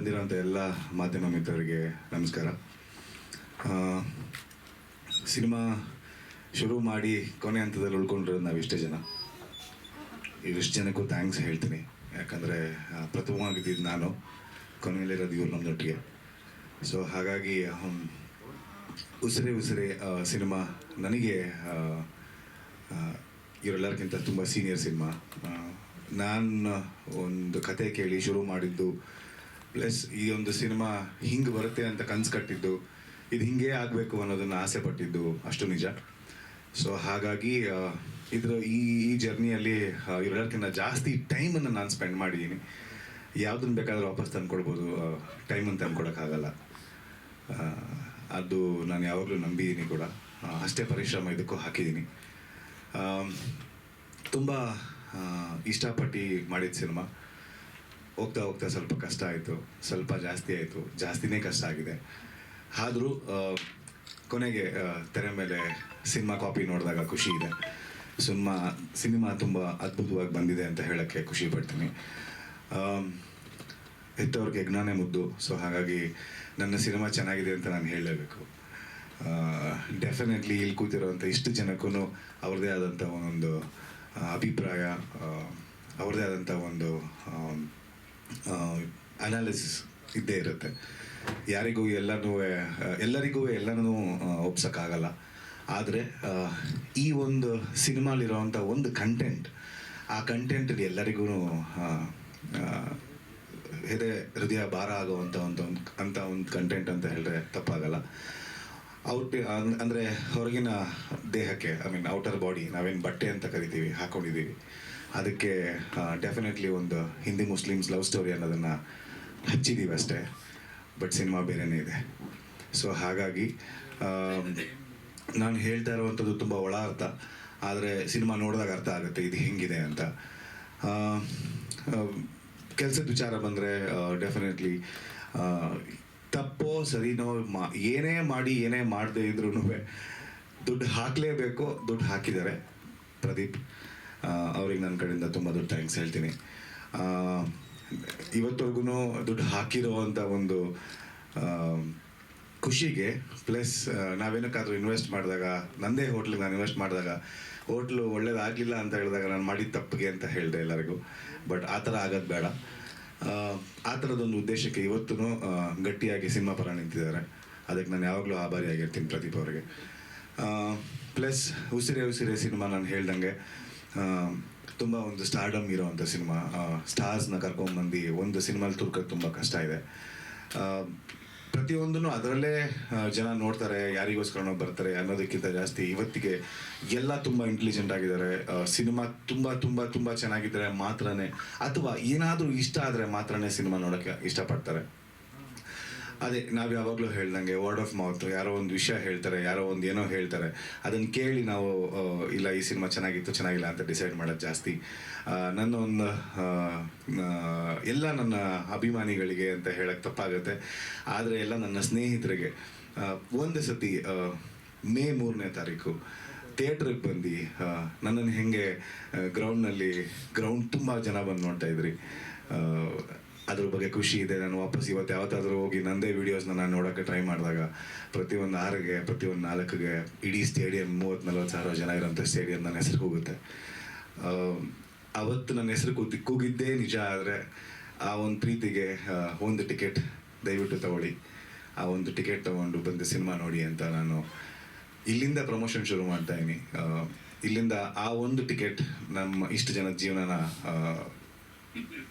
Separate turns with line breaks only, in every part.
ಬಂದಿರೋಂಥ ಎಲ್ಲ ಮಾಧ್ಯಮ ಮಿತ್ರರಿಗೆ ನಮಸ್ಕಾರ. ಸಿನಿಮಾ ಶುರು ಮಾಡಿ ಕೊನೆ ಹಂತದಲ್ಲಿ ಉಳ್ಕೊಂಡಿರೋದು ನಾವಿಷ್ಟೇ ಜನ. ಇವಿಷ್ಟು ಜನಕ್ಕೂ ಥ್ಯಾಂಕ್ಸ್ ಹೇಳ್ತೀನಿ. ಯಾಕಂದರೆ ಪ್ರಥಮವಾಗಿದ್ದು ನಾನು, ಕೊನೆಯಲ್ಲಿರೋದು ಇವ್ರು ನಮ್ಮದೊಟ್ಟಿಗೆ. ಸೊ ಹಾಗಾಗಿ ಉಸಿರೇ ಉಸಿರೇ ಸಿನಿಮಾ ನನಗೆ ಇವರೆಲ್ಲರಿಗಿಂತ ತುಂಬ ಸೀನಿಯರ್ ಸಿನಿಮಾ. ನಾನು ಒಂದು ಕತೆ ಕೇಳಿ ಶುರು ಮಾಡಿದ್ದು, ಪ್ಲಸ್ ಈ ಒಂದು ಸಿನಿಮಾ ಹಿಂಗೆ ಬರುತ್ತೆ ಅಂತ ಕನಸು ಕಟ್ಟಿದ್ದು, ಇದು ಹಿಂಗೆ ಆಗಬೇಕು ಅನ್ನೋದನ್ನು ಆಸೆ ಪಟ್ಟಿದ್ದು ಅಷ್ಟು ನಿಜ. ಸೊ ಹಾಗಾಗಿ ಈ ಜರ್ನಿಯಲ್ಲಿ ಇವರೆಲ್ಲಕ್ಕಿಂತ ಜಾಸ್ತಿ ಟೈಮನ್ನು ನಾನು ಸ್ಪೆಂಡ್ ಮಾಡಿದ್ದೀನಿ. ಯಾವುದನ್ನು ಬೇಕಾದರೂ ವಾಪಸ್ ತಂದುಕೊಡ್ಬೋದು, ಟೈಮನ್ನು ತಂದುಕೊಡೋಕ್ಕಾಗಲ್ಲ. ಅದು ನಾನು ಯಾವಾಗಲೂ ನಂಬಿದ್ದೀನಿ ಕೂಡ. ಅಷ್ಟೇ ಪರಿಶ್ರಮ ಇದಕ್ಕೂ ಹಾಕಿದ್ದೀನಿ. ತುಂಬ ಇಷ್ಟಪಟ್ಟು ಮಾಡಿದ ಸಿನಿಮಾ. ಹೋಗ್ತಾ ಹೋಗ್ತಾ ಸ್ವಲ್ಪ ಕಷ್ಟ ಆಯಿತು, ಸ್ವಲ್ಪ ಜಾಸ್ತಿ ಆಯಿತು, ಜಾಸ್ತಿನೇ ಕಷ್ಟ ಆಗಿದೆ. ಆದರೂ ಕೊನೆಗೆ ತೆರೆ ಮೇಲೆ ಸಿನಿಮಾ ಕಾಪಿ ನೋಡಿದಾಗ ಖುಷಿ ಇದೆ. ಸಿನಿಮಾ ತುಂಬ ಅದ್ಭುತವಾಗಿ ಬಂದಿದೆ ಅಂತ ಹೇಳೋಕ್ಕೆ ಖುಷಿ ಪಡ್ತೀನಿ. ಹೆತ್ತವ್ರಿಗೆ ಯಜ್ಞಾನೇ ಮುದ್ದು. ಸೊ ಹಾಗಾಗಿ ನನ್ನ ಸಿನಿಮಾ ಚೆನ್ನಾಗಿದೆ ಅಂತ ನಾನು ಹೇಳಲೇಬೇಕು. ಡೆಫಿನೆಟ್ಲಿ ಇಲ್ಲಿ ಕೂತಿರೋಂಥ ಇಷ್ಟು ಜನಕ್ಕೂ ಅವ್ರದ್ದೇ ಆದಂಥ ಒಂದೊಂದು ಅಭಿಪ್ರಾಯ, ಅವ್ರದ್ದೇ ಆದಂಥ ಒಂದು ಅನಾಲಿಸಿಸ್ ಇದ್ದೇ ಇರುತ್ತೆ. ಯಾರಿಗೂ ಎಲ್ಲರಿಗೂ ಎಲ್ಲನೂ ಒಪ್ಸೋಕ್ಕಾಗಲ್ಲ. ಆದರೆ ಈ ಒಂದು ಸಿನಿಮಾಲಿರೋವಂಥ ಒಂದು ಕಂಟೆಂಟ್, ಆ ಕಂಟೆಂಟಲ್ಲಿ ಎಲ್ಲರಿಗೂ ಹೃದಯ ಭಾರ ಆಗುವಂಥ ಒಂದು ಕಂಟೆಂಟ್ ಅಂತ ಹೇಳಿದ್ರೆ ತಪ್ಪಾಗಲ್ಲ. ಅಂದರೆ ಹೊರಗಿನ ದೇಹಕ್ಕೆ, ಔಟರ್ ಬಾಡಿ, ನಾವೇನು ಬಟ್ಟೆ ಅಂತ ಕರಿತೀವಿ, ಹಾಕ್ಕೊಂಡಿದ್ದೀವಿ, ಅದಕ್ಕೆ ಡೆಫಿನೆಟ್ಲಿ ಒಂದು ಹಿಂದಿ ಮುಸ್ಲಿಮ್ಸ್ ಲವ್ ಸ್ಟೋರಿ ಅನ್ನೋದನ್ನು ಹಚ್ಚಿದ್ದೀವಿ ಅಷ್ಟೇ. ಬಟ್ ಸಿನಿಮಾ ಬೇರೆಯೇ ಇದೆ. ಸೊ ಹಾಗಾಗಿ ನಾನು ಹೇಳ್ತಾ ಇರುವಂಥದ್ದು ತುಂಬ ಒಳ ಅರ್ಥ, ಆದರೆ ಸಿನಿಮಾ ನೋಡಿದಾಗ ಅರ್ಥ ಆಗುತ್ತೆ ಇದು ಹೆಂಗಿದೆ ಅಂತ. ಕೆಲಸದ ವಿಚಾರ ಬಂದರೆ ಡೆಫಿನೆಟ್ಲಿ ತಪ್ಪೋ ಸರಿನೋ ಏನೇ ಮಾಡಿ ಏನೇ ಮಾಡದೇ ಇದ್ರೂ ದುಡ್ಡು ಹಾಕಲೇಬೇಕು. ದುಡ್ಡು ಹಾಕಿದ್ದಾರೆ ಪ್ರದೀಪ್, ಅವ್ರಿಗೆ ನನ್ನ ಕಡೆಯಿಂದ ತುಂಬ ದೊಡ್ಡ ಥ್ಯಾಂಕ್ಸ್ ಹೇಳ್ತೀನಿ. ಇವತ್ತವರೆಗೂ ದುಡ್ಡು ಹಾಕಿರೋವಂಥ ಒಂದು ಖುಷಿಗೆ ಪ್ಲಸ್ ನಾವೇನಕ್ಕಾದರೂ ಇನ್ವೆಸ್ಟ್ ಮಾಡಿದಾಗ, ನಂದೇ ಹೋಟ್ಲಿಗೆ ನಾನು ಇನ್ವೆಸ್ಟ್ ಮಾಡಿದಾಗ ಹೋಟ್ಲು ಒಳ್ಳೇದಾಗಲಿಲ್ಲ ಅಂತ ಹೇಳಿದಾಗ ನಾನು ಮಾಡಿದ ತಪ್ಪಿಗೆ ಅಂತ ಹೇಳಿದೆ ಎಲ್ಲರಿಗೂ. ಬಟ್ ಆ ಥರ ಆಗೋದು ಬೇಡ. ಆ ಥರದೊಂದು ಉದ್ದೇಶಕ್ಕೆ ಇವತ್ತೂ ಗಟ್ಟಿಯಾಗಿ ಸಿನಿಮಾ ಪರ ನಿಂತಿದ್ದಾರೆ. ಅದಕ್ಕೆ ನಾನು ಯಾವಾಗಲೂ ಆಭಾರಿಯಾಗಿರ್ತೀನಿ ಪ್ರದೀಪ್ ಅವರಿಗೆ. ಪ್ಲಸ್ ಉಸಿರೇ ಉಸಿರೇ ಸಿನಿಮಾ ನಾನು ಹೇಳ್ದಂಗೆ ತುಂಬ ಒಂದು ಸ್ಟಾರ್ಡಮ್ ಇರೋವಂಥ ಸಿನಿಮಾ. ಸ್ಟಾರ್ಸ್ನ ಕರ್ಕೊಂಡ್ಬಂದು ಒಂದು ಸಿನಿಮಾಲಿ ತುರ್ಕೋದು ತುಂಬ ಕಷ್ಟ ಇದೆ. ಪ್ರತಿಯೊಂದೂ ಅದರಲ್ಲೇ ಜನ ನೋಡ್ತಾರೆ, ಯಾರಿಗೋಸ್ಕರನೋ ಬರ್ತಾರೆ ಅನ್ನೋದಕ್ಕಿಂತ ಜಾಸ್ತಿ ಇವತ್ತಿಗೆ ಎಲ್ಲ ತುಂಬ ಇಂಟೆಲಿಜೆಂಟ್ ಆಗಿದ್ದಾರೆ. ಸಿನಿಮಾ ತುಂಬ ತುಂಬ ತುಂಬ ಚೆನ್ನಾಗಿದ್ದರೆ ಮಾತ್ರನೇ, ಅಥವಾ ಏನಾದರೂ ಇಷ್ಟ ಆದರೆ ಮಾತ್ರನೇ ಸಿನಿಮಾ ನೋಡೋಕ್ಕೆ ಇಷ್ಟಪಡ್ತಾರೆ. ಅದೇ ನಾವು ಯಾವಾಗಲೂ ಹೇಳ್ದಂಗೆ ವರ್ಡ್ ಆಫ್ ಮೌತ್. ಯಾರೋ ಒಂದು ವಿಷಯ ಹೇಳ್ತಾರೆ, ಯಾರೋ ಒಂದು ಏನೋ ಹೇಳ್ತಾರೆ, ಅದನ್ನು ಕೇಳಿ ನಾವು ಇಲ್ಲ ಈ ಸಿನಿಮಾ ಚೆನ್ನಾಗಿತ್ತು ಚೆನ್ನಾಗಿಲ್ಲ ಅಂತ ಡಿಸೈಡ್ ಮಾಡೋದು ಜಾಸ್ತಿ. ನನ್ನ ಒಂದು ಎಲ್ಲ ನನ್ನ ಅಭಿಮಾನಿಗಳಿಗೆ ಅಂತ ಹೇಳಕ್ಕೆ ತಪ್ಪಾಗುತ್ತೆ, ಆದರೆ ಎಲ್ಲ ನನ್ನ ಸ್ನೇಹಿತರಿಗೆ ಒಂದು ಸತಿ ಮೇ 3ನೇ ತಾರೀಕು ಥಿಯೇಟ್ರಿಗೆ ಬಂದು ನನ್ನನ್ನು ಹೆಂಗೆ ಗ್ರೌಂಡ್ ತುಂಬ ಜನ ಬಂದು ನೋಡ್ತಾ ಇದ್ರಿ, ಅದ್ರ ಬಗ್ಗೆ ಖುಷಿ ಇದೆ. ನಾನು ವಾಪಸ್ ಯಾವತ್ತಾದರೂ ಹೋಗಿ ನಂದೇ ವೀಡಿಯೋಸ್ನ ನಾನು ನೋಡೋಕ್ಕೆ ಟ್ರೈ ಮಾಡಿದಾಗ ಪ್ರತಿಯೊಂದು 6ಗೆ ಪ್ರತಿಯೊಂದು 4ಗೆ ಇಡೀ ಸ್ಟೇಡಿಯಂ 30-40 ಸಾವಿರ ಜನ ಇರೋಂಥ ಸ್ಟೇಡಿಯಂ ನನ್ನ ಹೆಸರು ಕೂಗುತ್ತೆ. ಅವತ್ತು ನನ್ನ ಹೆಸರು ಕೂಗಿದ್ದೇ ನಿಜ. ಆದರೆ ಆ ಒಂದು ಪ್ರೀತಿಗೆ ಒಂದು ಟಿಕೆಟ್ ದಯವಿಟ್ಟು ತಗೊಳ್ಳಿ. ಆ ಒಂದು ಟಿಕೆಟ್ ತೊಗೊಂಡು ಬಂದು ಸಿನಿಮಾ ನೋಡಿ ಅಂತ ನಾನು ಇಲ್ಲಿಂದ ಪ್ರಮೋಷನ್ ಶುರು ಮಾಡ್ತಾ ಇದ್ದೀನಿ. ಇಲ್ಲಿಂದ ಆ ಒಂದು ಟಿಕೆಟ್ ನಮ್ಮ ಇಷ್ಟು ಜನದ ಜೀವನನ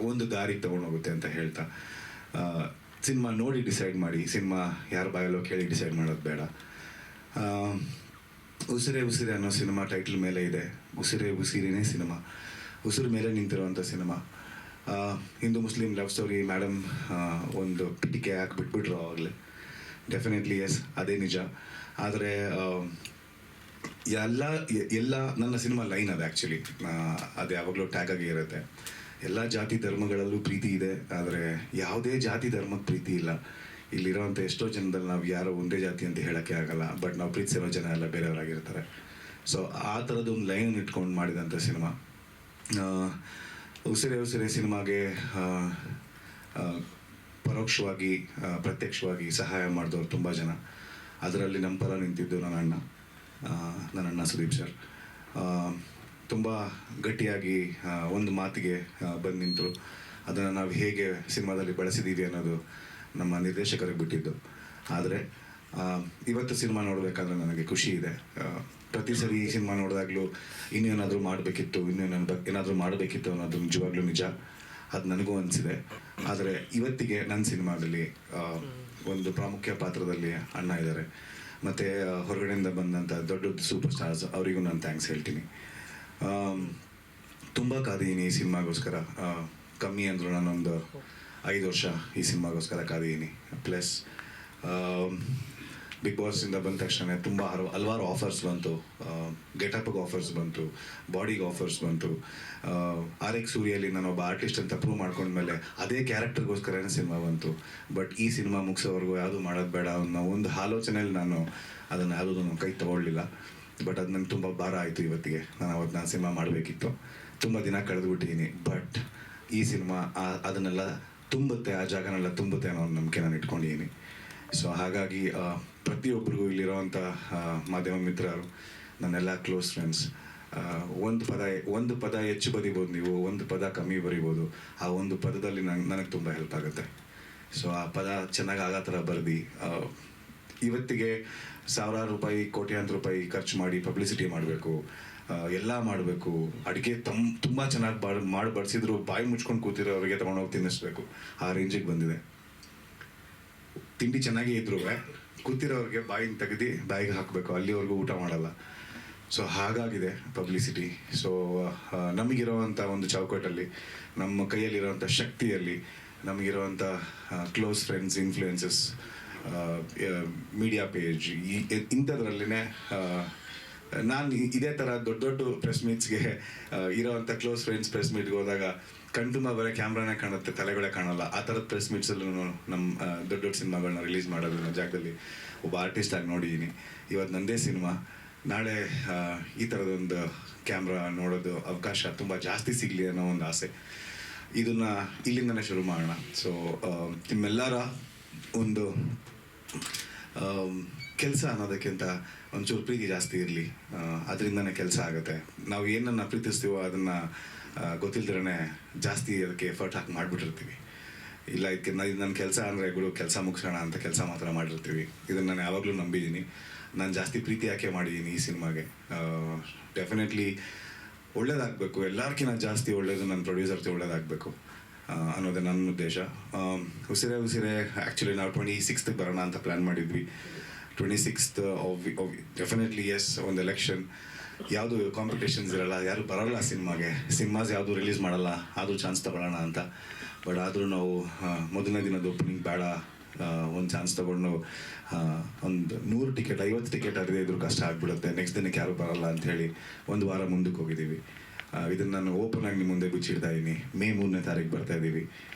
ಒಂದು ದಾರಿಗೆ ತೊಗೊಂಡೋಗುತ್ತೆ ಅಂತ ಹೇಳ್ತಾ, ಸಿನಿಮಾ ನೋಡಿ ಡಿಸೈಡ್ ಮಾಡಿ. ಸಿನಿಮಾ ಯಾರ ಬಾಯಲ್ಲೋ ಕೇಳಿ ಡಿಸೈಡ್ ಮಾಡೋದು ಬೇಡ. ಉಸಿರೇ ಉಸಿರೇ ಅನ್ನೋ ಸಿನಿಮಾ ಟೈಟ್ಲ್ ಮೇಲೆ ಇದೆ. ಉಸಿರೇ ಉಸಿರಿನೇ ಸಿನಿಮಾ, ಉಸಿರು ಮೇಲೆ ನಿಂತಿರುವಂಥ cinema. Hindu Muslim love story madam ಒಂದು ಪಿಟಿಕೆ ಹಾಕಿಬಿಟ್ಬಿಟ್ರು ಆವಾಗಲೇ. ಡೆಫಿನೆಟ್ಲಿ ಎಸ್, ಅದೇ ನಿಜ. ಆದರೆ ಎಲ್ಲ ನನ್ನ ಸಿನಿಮಾ ಲೈನ್ ಅದು ಆ್ಯಕ್ಚುಲಿ, ಅದು ಯಾವಾಗಲೂ ಟ್ಯಾಗ್ ಆಗಿ ಇರುತ್ತೆ. ಎಲ್ಲ ಜಾತಿ ಧರ್ಮಗಳಲ್ಲೂ ಪ್ರೀತಿ ಇದೆ, ಆದರೆ ಯಾವುದೇ ಜಾತಿ ಧರ್ಮಕ್ಕೆ ಪ್ರೀತಿ ಇಲ್ಲ. ಇಲ್ಲಿರೋವಂಥ ಎಷ್ಟೋ ಜನದಲ್ಲಿ ನಾವು ಯಾರೋ ಒಂದೇ ಜಾತಿ ಅಂತ ಹೇಳೋಕ್ಕೆ ಆಗಲ್ಲ, ಬಟ್ ನಾವು ಪ್ರೀತಿಸಿರೋ ಜನ ಎಲ್ಲ ಬೇರೆಯವರಾಗಿರ್ತಾರೆ. ಸೊ ಆ ಥರದೊಂದು ಲೈನ್ ಇಟ್ಕೊಂಡು ಮಾಡಿದಂಥ ಸಿನಿಮಾ. ಉಸಿರೇ ಉಸಿರೇ ಸಿನಿಮಾಗೆ ಪರೋಕ್ಷವಾಗಿ ಪ್ರತ್ಯಕ್ಷವಾಗಿ ಸಹಾಯ ಮಾಡಿದವರು ತುಂಬ ಜನ. ಅದರಲ್ಲಿ ನಮ್ಮ ಪರ ನಿಂತಿದ್ದು ನನ್ನ ಅಣ್ಣ ಸುದೀಪ್ ಸರ್. ತುಂಬ ಗಟ್ಟಿಯಾಗಿ ಒಂದು ಮಾತಿಗೆ ಬಂದು ನಿಂತರು. ಅದನ್ನು ನಾವು ಹೇಗೆ ಸಿನಿಮಾದಲ್ಲಿ ಬಳಸಿದ್ದೀವಿ ಅನ್ನೋದು ನಮ್ಮ ನಿರ್ದೇಶಕರಿಗೆ ಬಿಟ್ಟಿದ್ದು. ಆದರೆ ಇವತ್ತು ಸಿನಿಮಾ ನೋಡಬೇಕಾದ್ರೆ ನನಗೆ ಖುಷಿ ಇದೆ. ಪ್ರತಿ ಸರಿ ಈ ಸಿನಿಮಾ ನೋಡಿದಾಗಲೂ ಇನ್ನೇನಾದರೂ ಮಾಡಬೇಕಿತ್ತು, ಏನಾದರೂ ಮಾಡಬೇಕಿತ್ತು ಅನ್ನೋದು ನಿಜವಾಗ್ಲೂ ನಿಜ. ಅದು ನನಗೂ ಅನಿಸಿದೆ. ಆದರೆ ಇವತ್ತಿಗೆ ನನ್ನ ಸಿನಿಮಾದಲ್ಲಿ ಒಂದು ಪ್ರಾಮುಖ್ಯ ಪಾತ್ರದಲ್ಲಿ ಅಣ್ಣ ಇದ್ದಾರೆ. ಮತ್ತು ಹೊರಗಡೆಯಿಂದ ಬಂದಂಥ ದೊಡ್ಡ ದೊಡ್ಡ ಸೂಪರ್ ಸ್ಟಾರ್ಸ್ ಅವರಿಗೂ ನಾನು ಥ್ಯಾಂಕ್ಸ್ ಹೇಳ್ತೀನಿ. ತುಂಬ ಕಾದಿದ್ದೀನಿ ಈ ಸಿನಿಮಾಗೋಸ್ಕರ. ಕಮ್ಮಿ ಅಂದರೂ ನಾನೊಂದು 5 ವರ್ಷ ಈ ಸಿನಿಮಾಗೋಸ್ಕರ ಕಾದಿದ್ದೀನಿ. ಪ್ಲಸ್ ಬಿಗ್ ಬಾಸಿಂದ ಬಂದ ತಕ್ಷಣ ತುಂಬ ಹಲವಾರು ಆಫರ್ಸ್ ಬಂತು. ಗೆಟಪ್ಗೆ ಆಫರ್ಸ್ ಬಂತು, ಬಾಡಿಗೆ ಆಫರ್ಸ್ ಬಂತು. RX ಸೂರ್ಯಲ್ಲಿ ನಾನೊಬ್ಬ ಆರ್ಟಿಸ್ಟ್ ಅಂತ ಪ್ರೂವ್ ಮಾಡ್ಕೊಂಡ್ಮೇಲೆ ಅದೇ ಕ್ಯಾರೆಕ್ಟರ್ಗೋಸ್ಕರನೇ ಸಿನಿಮಾ ಬಂತು. ಬಟ್ ಈ ಸಿನಿಮಾ ಮುಗಿಸೋವರೆಗೂ ಯಾವುದು ಮಾಡೋದು ಬೇಡ ಅನ್ನೋ ಒಂದು ಆಲೋಚನೆಯಲ್ಲಿ ನಾನು ಅದನ್ನು ಯಾವುದೂ ಕೈ ತೊಗೊಳ್ಳಿಲ್ಲ. ಬಟ್ ಅದು ನಂಗೆ ತುಂಬ ಭಾರ ಆಯಿತು ಇವತ್ತಿಗೆ. ನಾನು ಸಿನಿಮಾ ಮಾಡಬೇಕಿತ್ತು. ತುಂಬ ದಿನ ಕಳೆದುಬಿಟ್ಟಿದ್ದೀನಿ. ಬಟ್ ಈ ಸಿನಿಮಾ ಅದನ್ನೆಲ್ಲ ತುಂಬುತ್ತೆ, ಆ ಜಾಗನೆಲ್ಲ ತುಂಬುತ್ತೆ ಅನ್ನೋ ಒಂದು ನಂಬಿಕೆ ನಾನು ಇಟ್ಕೊಂಡಿದ್ದೀನಿ. ಸೊ ಹಾಗಾಗಿ ಪ್ರತಿಯೊಬ್ಬರಿಗೂ ಇಲ್ಲಿರೋವಂಥ ಮಾಧ್ಯಮ ಮಿತ್ರರು, ನನ್ನೆಲ್ಲ ಕ್ಲೋಸ್ ಫ್ರೆಂಡ್ಸ್, ಒಂದು ಪದ ಹೆಚ್ಚು ಬರಿಬೋದು ನೀವು, ಒಂದು ಪದ ಕಮ್ಮಿ ಬರಿಬೋದು. ಆ ಒಂದು ಪದದಲ್ಲಿ ನನಗೆ ತುಂಬ ಹೆಲ್ಪ್ ಆಗುತ್ತೆ. ಸೊ ಆ ಪದ ಚೆನ್ನಾಗಿ ಆಗೋ ಥರ ಬರೆದು ಇವತ್ತಿಗೆ ಸಾವಿರಾರು ರೂಪಾಯಿ, ಕೋಟ್ಯಾಂತರ ರೂಪಾಯಿ ಖರ್ಚು ಮಾಡಿ ಪಬ್ಲಿಸಿಟಿ ಮಾಡಬೇಕು, ಎಲ್ಲ ಮಾಡಬೇಕು. ಅಡುಗೆ ತುಂಬ ಚೆನ್ನಾಗಿ ಮಾಡಿ ಬಡಿಸಿದ್ರು ಬಾಯಿ ಮುಚ್ಕೊಂಡು ಕೂತಿರೋರಿಗೆ ತೊಗೊಂಡೋಗಿ ತಿನ್ನಿಸ್ಬೇಕು. ಆ ರೇಂಜಿಗೆ ಬಂದಿದೆ. ತಿಂಡಿ ಚೆನ್ನಾಗೇ ಇದ್ರೂ ಕೂತಿರೋರಿಗೆ ಬಾಯಿನ ತೆಗೆದು ಬಾಯಿಗೆ ಹಾಕಬೇಕು, ಅಲ್ಲಿವರೆಗೂ ಊಟ ಮಾಡಲ್ಲ. ಸೊ ಹಾಗಾಗಿದೆ ಪಬ್ಲಿಸಿಟಿ. ಸೊ ನಮಗಿರೋವಂಥ ಒಂದು ಚೌಕಟ್ಟಲ್ಲಿ, ನಮ್ಮ ಕೈಯಲ್ಲಿರೋವಂಥ ಶಕ್ತಿಯಲ್ಲಿ, ನಮಗಿರೋವಂಥ close friends, influences, media page, ಇಂಥದ್ರಲ್ಲಿನೇ ನಾನು ಇದೇ ಥರ ದೊಡ್ಡ ದೊಡ್ಡ ಪ್ರೆಸ್ ಮೀಟ್ಸ್ಗೆ ಇರೋವಂಥ ಕ್ಲೋಸ್ ಫ್ರೆಂಡ್ಸ್ ಪ್ರೆಸ್ ಮೀಟ್ಗೆ ಹೋದಾಗ ಕಣ್ತುಂಬ ಬರೀ ಕ್ಯಾಮ್ರಾನೇ ಕಾಣುತ್ತೆ, ತಲೆಗಳೇ ಕಾಣಲ್ಲ. ಆ ಥರದ ಪ್ರೆಸ್ ಮೀಟ್ಸಲ್ಲೂ ನಮ್ಮ ದೊಡ್ಡ ದೊಡ್ಡ ಸಿನಿಮಾಗಳನ್ನ ರಿಲೀಸ್ ಮಾಡೋದನ್ನ ಜಾಗದಲ್ಲಿ ಒಬ್ಬ ಆರ್ಟಿಸ್ಟ್ ಆಗಿ ನೋಡಿದ್ದೀನಿ. ಇವತ್ತು ನನ್ನದೇ ಸಿನಿಮಾ, ನಾಳೆ ಈ ಥರದೊಂದು ಕ್ಯಾಮ್ರಾ ನೋಡೋದು ಅವಕಾಶ ತುಂಬ ಜಾಸ್ತಿ ಸಿಗಲಿ ಅನ್ನೋ ಒಂದು ಆಸೆ. ಇದನ್ನು ಇಲ್ಲಿಂದನೇ ಶುರು ಮಾಡೋಣ. ಸೊ ನಿಮ್ಮೆಲ್ಲರ ಒಂದು ಕೆಲಸ ಅನ್ನೋದಕ್ಕಿಂತ ಒಂಚೂರು ಪ್ರೀತಿ ಜಾಸ್ತಿ ಇರಲಿ, ಅದರಿಂದನೇ ಕೆಲಸ ಆಗುತ್ತೆ. ನಾವು ಏನನ್ನು ಪ್ರೀತಿಸ್ತೀವೋ ಅದನ್ನು ಗೊತ್ತಿಲ್ದಿರೇ ಜಾಸ್ತಿ ಅದಕ್ಕೆ ಎಫರ್ಟ್ ಹಾಕಿ ಮಾಡಿಬಿಟ್ಟಿರ್ತೀವಿ. ಇಲ್ಲ ಇದಕ್ಕೆ ನನ್ನ ಕೆಲಸ ಅಂದರೆ ಕೆಲಸ ಮುಗಿಸೋಣ ಅಂತ ಕೆಲಸ ಮಾತ್ರ ಮಾಡಿರ್ತೀವಿ. ಇದನ್ನು ನಾನು ಯಾವಾಗಲೂ ನಂಬಿದ್ದೀನಿ. ನಾನು ಜಾಸ್ತಿ ಪ್ರೀತಿ ಯಾಕೆ ಮಾಡಿದ್ದೀನಿ ಈ ಸಿನಿಮಾಗೆ. ಡೆಫಿನೆಟ್ಲಿ ಒಳ್ಳೇದಾಗಬೇಕು, ಎಲ್ಲರಿಗಿಂತ ಜಾಸ್ತಿ ಒಳ್ಳೇದು ನನ್ನ ಪ್ರೊಡ್ಯೂಸರ್ಗೆ ಒಳ್ಳೇದಾಗಬೇಕು ಅನ್ನೋದೇ ನನ್ನ ಉದ್ದೇಶ. ಉಸಿರೇ ಆ್ಯಕ್ಚುಲಿ ನಾವು 26th ಬರೋಣ ಅಂತ ಪ್ಲ್ಯಾನ್ ಮಾಡಿದ್ವಿ. 26th ಡೆಫಿನೆಟ್ಲಿ ಎಸ್, ಒಂದು ಎಲೆಕ್ಷನ್, ಯಾವುದು ಕಾಂಪಿಟೇಷನ್ಸ್ ಇರಲ್ಲ, ಯಾರು ಬರೋಲ್ಲ ಸಿನಿಮಾಸ್ ಯಾವುದು ರಿಲೀಸ್ ಮಾಡಲ್ಲ, ಆದರೂ ಚಾನ್ಸ್ ತೊಗೊಳ್ಳೋಣ ಅಂತ. ಬಟ್ ಆದರೂ ನಾವು ಮೊದಲನೇ ದಿನದ ಓಪನಿಂಗ್ ಬೇಡ, ಒಂದು ಚಾನ್ಸ್ ತೊಗೊಂಡು ಒಂದು 100 ಟಿಕೆಟ್ 50 ಟಿಕೆಟ್ ಅದೇ ಇದ್ರೂ ಕಷ್ಟ ಆಗಿಬಿಡುತ್ತೆ, ನೆಕ್ಸ್ಟ್ ದಿನಕ್ಕೆ ಯಾರು ಬರೋಲ್ಲ ಅಂಥೇಳಿ ಒಂದು ವಾರ ಮುಂದಕ್ಕೆ ಹೋಗಿದ್ದೀವಿ. ಇದನ್ನು ನಾನು ಓಪನ್ ಆಗಿ ನಿಮ್ಮ ಮುಂದೆ ಬಿಚ್ಚಿಡ್ತಾ ಇದ್ದೀನಿ. ಮೇ 3ನೇ ತಾರೀಕು ಬರ್ತಾ ಇದ್ದೀವಿ.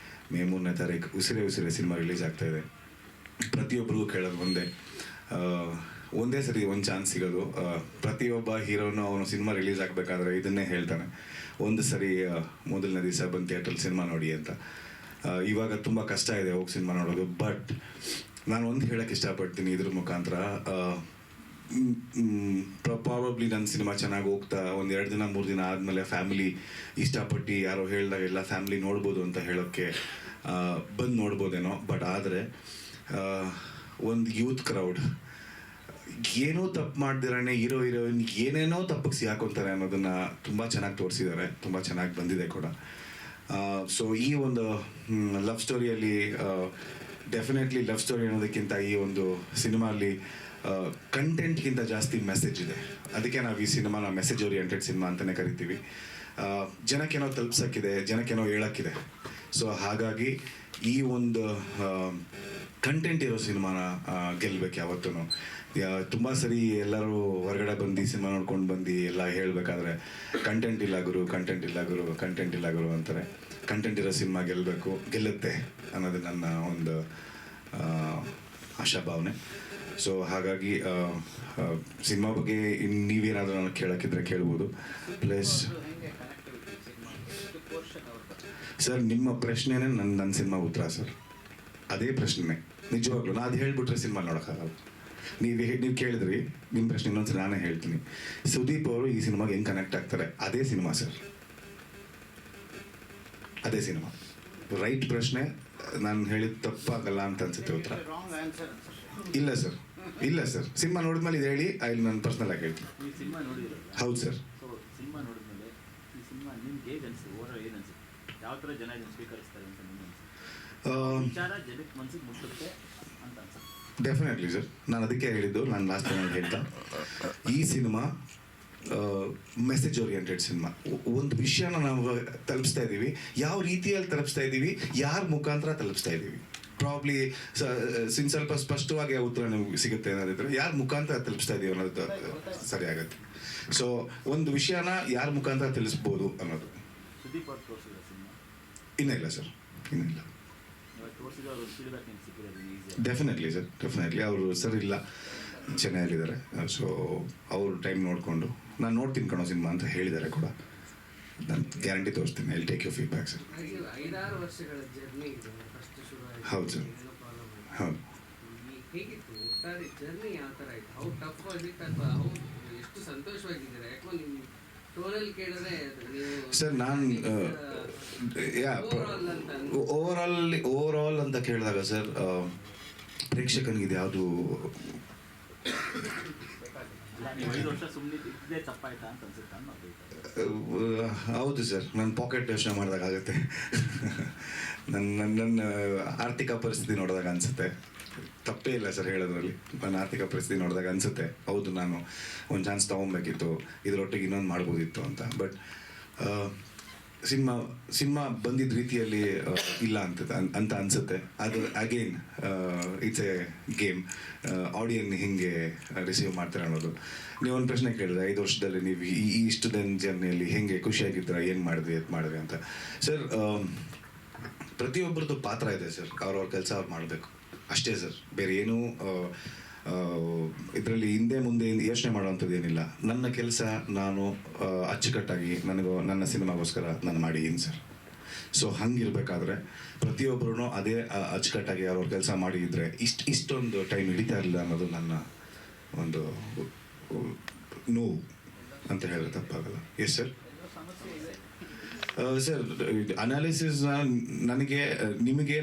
ಮೇ 3ನೇ ತಾರೀಕು ಉಸಿರೇ ಸಿನಿಮಾ ರಿಲೀಸ್ ಆಗ್ತಾಯಿದೆ. ಪ್ರತಿಯೊಬ್ಬರಿಗೂ ಕೇಳೋದು ಒಂದೇ ಸರಿ ಒಂದು ಚಾನ್ಸ್ ಸಿಗೋದು. ಪ್ರತಿಯೊಬ್ಬ ಹೀರೋನು ಅವನು ಸಿನಿಮಾ ರಿಲೀಸ್ ಆಗಬೇಕಾದ್ರೆ ಇದನ್ನೇ ಹೇಳ್ತಾನೆ, ಒಂದು ಸರಿ ಮೊದಲನೇ ದಿವಸ ಬಂದು ಥಿಯೇಟ್ರಲ್ಲಿ ಸಿನಿಮಾ ನೋಡಿ ಅಂತ. ಇವಾಗ ತುಂಬ ಕಷ್ಟ ಇದೆ ಹೋಗಿ ಸಿನಿಮಾ ನೋಡೋದು. ಬಟ್ ನಾನು ಒಂದು ಹೇಳೋಕ್ಕೆ ಇಷ್ಟಪಡ್ತೀನಿ ಇದ್ರ ಮುಖಾಂತರ. ಪ್ರಾಬಬ್ಲಿ ನನ್ನ ಸಿನಿಮಾ ಚೆನ್ನಾಗಿ ಹೋಗ್ತಾ 1-2 ದಿನ 3 ದಿನ ಆದಮೇಲೆ ಫ್ಯಾಮಿಲಿ ಇಷ್ಟಪಟ್ಟು ಯಾರೋ ಹೇಳಿದಾಗ ಎಲ್ಲ ಫ್ಯಾಮಿಲಿ ನೋಡ್ಬೋದು ಅಂತ ಹೇಳೋಕ್ಕೆ ಬಂದು ನೋಡ್ಬೋದೇನೋ. ಬಟ್ ಆದರೆ ಒಂದು ಯೂತ್ ಕ್ರೌಡ್ ಏನೋ ತಪ್ಪು ಮಾಡ್ದಿರಾನೆ ಹೀರೋಯಿನ್ ಏನೇನೋ ತಪ್ಪಿಗೆ ಸಿಗಾಕೊಂತಾರೆ ಅನ್ನೋದನ್ನು ತುಂಬ ಚೆನ್ನಾಗಿ ತೋರಿಸಿದ್ದಾರೆ, ತುಂಬ ಚೆನ್ನಾಗಿ ಬಂದಿದೆ ಕೂಡ. ಸೊ ಈ ಒಂದು ಲವ್ ಸ್ಟೋರಿಯಲ್ಲಿ ಡೆಫಿನೆಟ್ಲಿ ಲವ್ ಸ್ಟೋರಿ ಅನ್ನೋದಕ್ಕಿಂತ ಈ ಒಂದು ಸಿನಿಮಾಲಿ ಕಂಟೆಂಟ್ಗಿಂತ ಜಾಸ್ತಿ ಮೆಸೇಜ್ ಇದೆ. ಅದಕ್ಕೆ ನಾವು ಈ ಸಿನಿಮಾನ ಮೆಸೇಜ್ ಓರಿಯೆಂಟೆಡ್ ಸಿನಿಮಾ ಅಂತಲೇ ಕರಿತೀವಿ. ಜನಕ್ಕೇನೋ ತಲುಪ್ಸೋಕ್ಕಿದೆ, ಜನಕ್ಕೇನೋ ಹೇಳೋಕ್ಕಿದೆ. ಸೊ ಹಾಗಾಗಿ ಈ ಒಂದು ಕಂಟೆಂಟ್ ಇರೋ ಸಿನಿಮಾನ ಗೆಲ್ಲಬೇಕು ಯಾವತ್ತೂ. ತುಂಬ ಸರಿ ಎಲ್ಲರೂ ಹೊರಗಡೆ ಬಂದು ಸಿನಿಮಾ ನೋಡ್ಕೊಂಡು ಬಂದು ಎಲ್ಲ ಹೇಳಬೇಕಾದ್ರೆ ಕಂಟೆಂಟ್ ಇಲ್ಲ ಗುರು ಅಂತಾರೆ. ಕಂಟೆಂಟ್ ಇರೋ ಸಿನಿಮಾ ಗೆಲ್ಲುತ್ತೆ ಅನ್ನೋದು ನನ್ನ ಒಂದು ಆಶಾಭಾವನೆ. ಸೊ ಹಾಗಾಗಿ ಸಿನಿಮಾ ಬಗ್ಗೆ ನೀವೇನಾದರೂ ನನಗೆ ಕೇಳೋಕ್ಕಿದ್ರೆ ಕೇಳ್ಬೋದು. ಪ್ಲಸ್ ಸರ್, ನಿಮ್ಮ ಪ್ರಶ್ನೆನೇ ನನ್ನ ಸಿನಿಮಾ ಉತ್ತರ ಸರ್. ಅದೇ ಪ್ರಶ್ನೆ ನಿಜವಾಗ್ಲೂ ನಾ ಅದು ಹೇಳ್ಬಿಟ್ರೆ ಸಿನಿಮಾ ನೋಡೋಕ್ಕಾಗಲ್ಲ. ನೀವು ಕೇಳಿದ್ರಿ, ನಿಮ್ಮ ಪ್ರಶ್ನೆ ಇನ್ನೊಂದ್ಸರಿ ನಾನೇ ಹೇಳ್ತೀನಿ. ಸುದೀಪ್ ಅವರು ಈ ಸಿನಿಮಾಗೆ ಹೆಂಗೆ ಕನೆಕ್ಟ್ ಆಗ್ತಾರೆ, ಅದೇ ಸಿನಿಮಾ ಸರ್, ಅದೇ ಸಿನಿಮಾ. ರೈಟ್ ಪ್ರಶ್ನೆ, ನಾನು ಹೇಳಿದ ತಪ್ಪಾಗಲ್ಲ ಅಂತ ಅನ್ಸುತ್ತೆ ಉತ್ತರ. ಇಲ್ಲ ಸರ್, ಇಲ್ಲ ಸರ್, ಸಿನಿಮಾ ನೋಡಿದ್ಮೇಲೆ ಇದು ಹೇಳಿ, ಅಲ್ಲಿ ನಾನು ಪರ್ಸ್ನಲ್ ಆಗಿ ಹೇಳ್ತೀನಿ. ಹೌದು ಸರ್.
ಸಿನಿಮಾ ನೋಡಿದ್ಮೇಲೆ ಈ ಸಿನಿಮಾ ನಿಮ್ಗೆ ಹೇಗೆ ಅನಿಸುತ್ತೆ, ಓವರ್ ಏನು ಅನ್ಸುತ್ತೆ, ಯಾವ ಥರ ಜನ ಇದನ್ನು ಸ್ವೀಕರಿಸ್ತಾರೆ ಅಂತ ನಿಮ್ಗೆ ಅನ್ಸುತ್ತೆ, ವಿಚಾರ ಜನಕ್ಕೆ ಮನ್ಸಿಗೆ ಮುಟ್ಟುತ್ತೆ ಅಂತ ಅನ್ಸುತ್ತೆ?
ಡೆಫಿನೆಟ್ಲಿ ಸರ್, ನಾನು ಅದಕ್ಕೆ ಹೇಳಿದ್ದು, ನಾನು ಲಾಸ್ಟ್ ಟೈಮ್ ಹೇಳ್ತಾ, ಈ ಸಿನಿಮಾ ಮೆಸೇಜ್ ಓರಿಯೆಂಟೆಡ್ ಸಿನಿಮಾ. ಒಂದು ವಿಷಯನ ನಾವು ತಲುಪಿಸ್ತಾ ಇದ್ದೀವಿ, ಯಾವ ರೀತಿಯಲ್ಲಿ ತಲುಪಿಸ್ತಾ ಇದ್ದೀವಿ, ಯಾರ ಮುಖಾಂತರ ತಲುಪಿಸ್ತಾ ಇದ್ದೀವಿ, ಪ್ರಾಬ್ಲಿ ಸ್ವಲ್ಪ ಸ್ಪಷ್ಟವಾಗಿ ಉತ್ತರ ನಿಮ್ಗೆ ಸಿಗುತ್ತೆ ಅನ್ನೋದಿದ್ರೆ ಯಾರ ಮುಖಾಂತರ ತಲುಪಿಸ್ತಾ ಇದ್ದೀವಿ ಅನ್ನೋದು ಸರಿ ಆಗುತ್ತೆ. ಸೊ ಒಂದು ವಿಷಯನ ಯಾರ ಮುಖಾಂತರ ತಿಳಿಸ್ಬೋದು ಅನ್ನೋದು.
ಸುದೀಪ್ ಅವ್ರು ತೋರಿಸಿದ ಸಿನಿಮಾ
ಇನ್ನಿಲ್ಲ ಸರ್, ಇನ್ನಿಲ್ಲ. ಡೆಫಿನೆಟ್ಲಿ ಸರ್, ಡೆಫಿನೆಟ್ಲಿ ಅವರು ಸರ್ ಇಲ್ಲ, ಚೆನ್ನೈಯಲ್ಲಿದ್ದಾರೆ. ಸೊ ಅವ್ರ ಟೈಮ್ ನೋಡಿಕೊಂಡು ನಾನು ನೋಡ್ತೀನಿ ಕಣೋ ಸಿನಿಮಾ ಅಂತ ಹೇಳಿದ್ದಾರೆ ಕೂಡ. ನಾನು ಗ್ಯಾರಂಟಿ ತೋರಿಸ್ತೀನಿ. I will take your feedback sir.
5-6 ವರ್ಷಗಳ ಜರ್ನಿ ಇದೆ, ಫಸ್ಟ್ ಶುರು ಆಯಿತು.
ಹೌದು ಸರ್, ಹೌದು.
ಹೇಗಿತ್ತು ಒಟ್ಟಾರೆ ಜರ್ನಿ, ಯಾವ ಥರ ಆಯಿತು, ಹೌ ಟಫ್ ಆಗಿತ್ತು ಅಥವಾ ಹೌ ಎಷ್ಟು ಸಂತೋಷವಾಗಿದ್ದೀರಾ? ಯಾಕಂದ್ರೆ ನಿಮ್ಮ ಟೋನಲ್ಲಿ ಕೇಳಿದ್ರೆ
ಸರ್ ನಾನು ಓವರ್ ಆಲ್ ಅಂತ ಕೇಳಿದಾಗ ಸರ್, ಪ್ರೇಕ್ಷಕನಿಗೆ ಇದು ಯಾವುದು ಹೌದು ಸರ್, ನನ್ನ ಪಾಕೆಟ್ ಯೋಚನೆ ಮಾಡಿದಾಗ ಆಗುತ್ತೆ. ನನ್ನ ಆರ್ಥಿಕ ಪರಿಸ್ಥಿತಿ ನೋಡಿದಾಗ ಅನಿಸುತ್ತೆ. ತಪ್ಪೇ ಇಲ್ಲ ಸರ್ ಹೇಳೋದ್ರಲ್ಲಿ. ನನ್ನ ಆರ್ಥಿಕ ಪರಿಸ್ಥಿತಿ ನೋಡಿದಾಗ ಅನಿಸುತ್ತೆ, ಹೌದು ನಾನು ಒಂದು ಚಾನ್ಸ್ ತೊಗೊಬೇಕಿತ್ತು, ಇದರೊಟ್ಟಿಗೆ ಇನ್ನೊಂದು ಮಾಡ್ಬೋದಿತ್ತು ಅಂತ. ಬಟ್ ಸಿನಿಮಾ ಬಂದಿದ್ದ ರೀತಿಯಲ್ಲಿ ಇಲ್ಲ ಅಂತ ಅನಿಸುತ್ತೆ. ಅದು ಅಗೇನ್ ಇಟ್ಸ್ ಎ ಗೇಮ್. ಆಡಿಯನ್ ಹಿಂಗೆ ರಿಸೀವ್ ಮಾಡ್ತಾರೆ ಅನ್ನೋದು. ನೀವು ಒಂದು ಪ್ರಶ್ನೆ ಕೇಳಿದ್ರೆ, 5 ವರ್ಷದಲ್ಲಿ ನೀವು ಈ ಇಷ್ಟು ದಿನ ಜರ್ನಿಯಲ್ಲಿ ಹೆಂಗೆ ಖುಷಿಯಾಗಿದ್ದೀರಾ, ಏನು ಮಾಡಿದ್ವಿ ಅಂತ. ಸರ್, ಪ್ರತಿಯೊಬ್ಬರದ್ದು ಪಾತ್ರ ಇದೆ ಸರ್, ಅವ್ರವ್ರ ಕೆಲಸ ಅವ್ರು ಮಾಡಬೇಕು ಅಷ್ಟೇ ಸರ್. ಬೇರೆ ಏನೂ ಇದರಲ್ಲಿ ಹಿಂದೆ ಮುಂದೆ ಯೋಚನೆ ಮಾಡೋವಂಥದ್ದು ಏನಿಲ್ಲ. ನನ್ನ ಕೆಲಸ ನಾನು ಅಚ್ಚುಕಟ್ಟಾಗಿ ನನ್ನ ಸಿನಿಮಾಗೋಸ್ಕರ ನಾನು ಮಾಡಿದ್ದೀನಿ ಸರ್. ಸೊ ಹಂಗಿರ್ಬೇಕಾದ್ರೆ ಪ್ರತಿಯೊಬ್ಬರೂ ಅದೇ ಅಚ್ಚುಕಟ್ಟಾಗಿ ಅವ್ರವ್ರ ಕೆಲಸ ಮಾಡಿದ್ರೆ ಇಷ್ಟೊಂದು ಟೈಮ್ ಹಿಡಿತಾ ಇರಲಿಲ್ಲ ಅನ್ನೋದು ನನ್ನ ಒಂದು ನೋವು ಅಂತ ಹೇಳಿದ್ರೆ ತಪ್ಪಾಗಲ್ಲ. Yes sir. ಸರ್, ಅನಾಲಿಸಿಸ್ ನನಗೆ ನಿಮಗೆ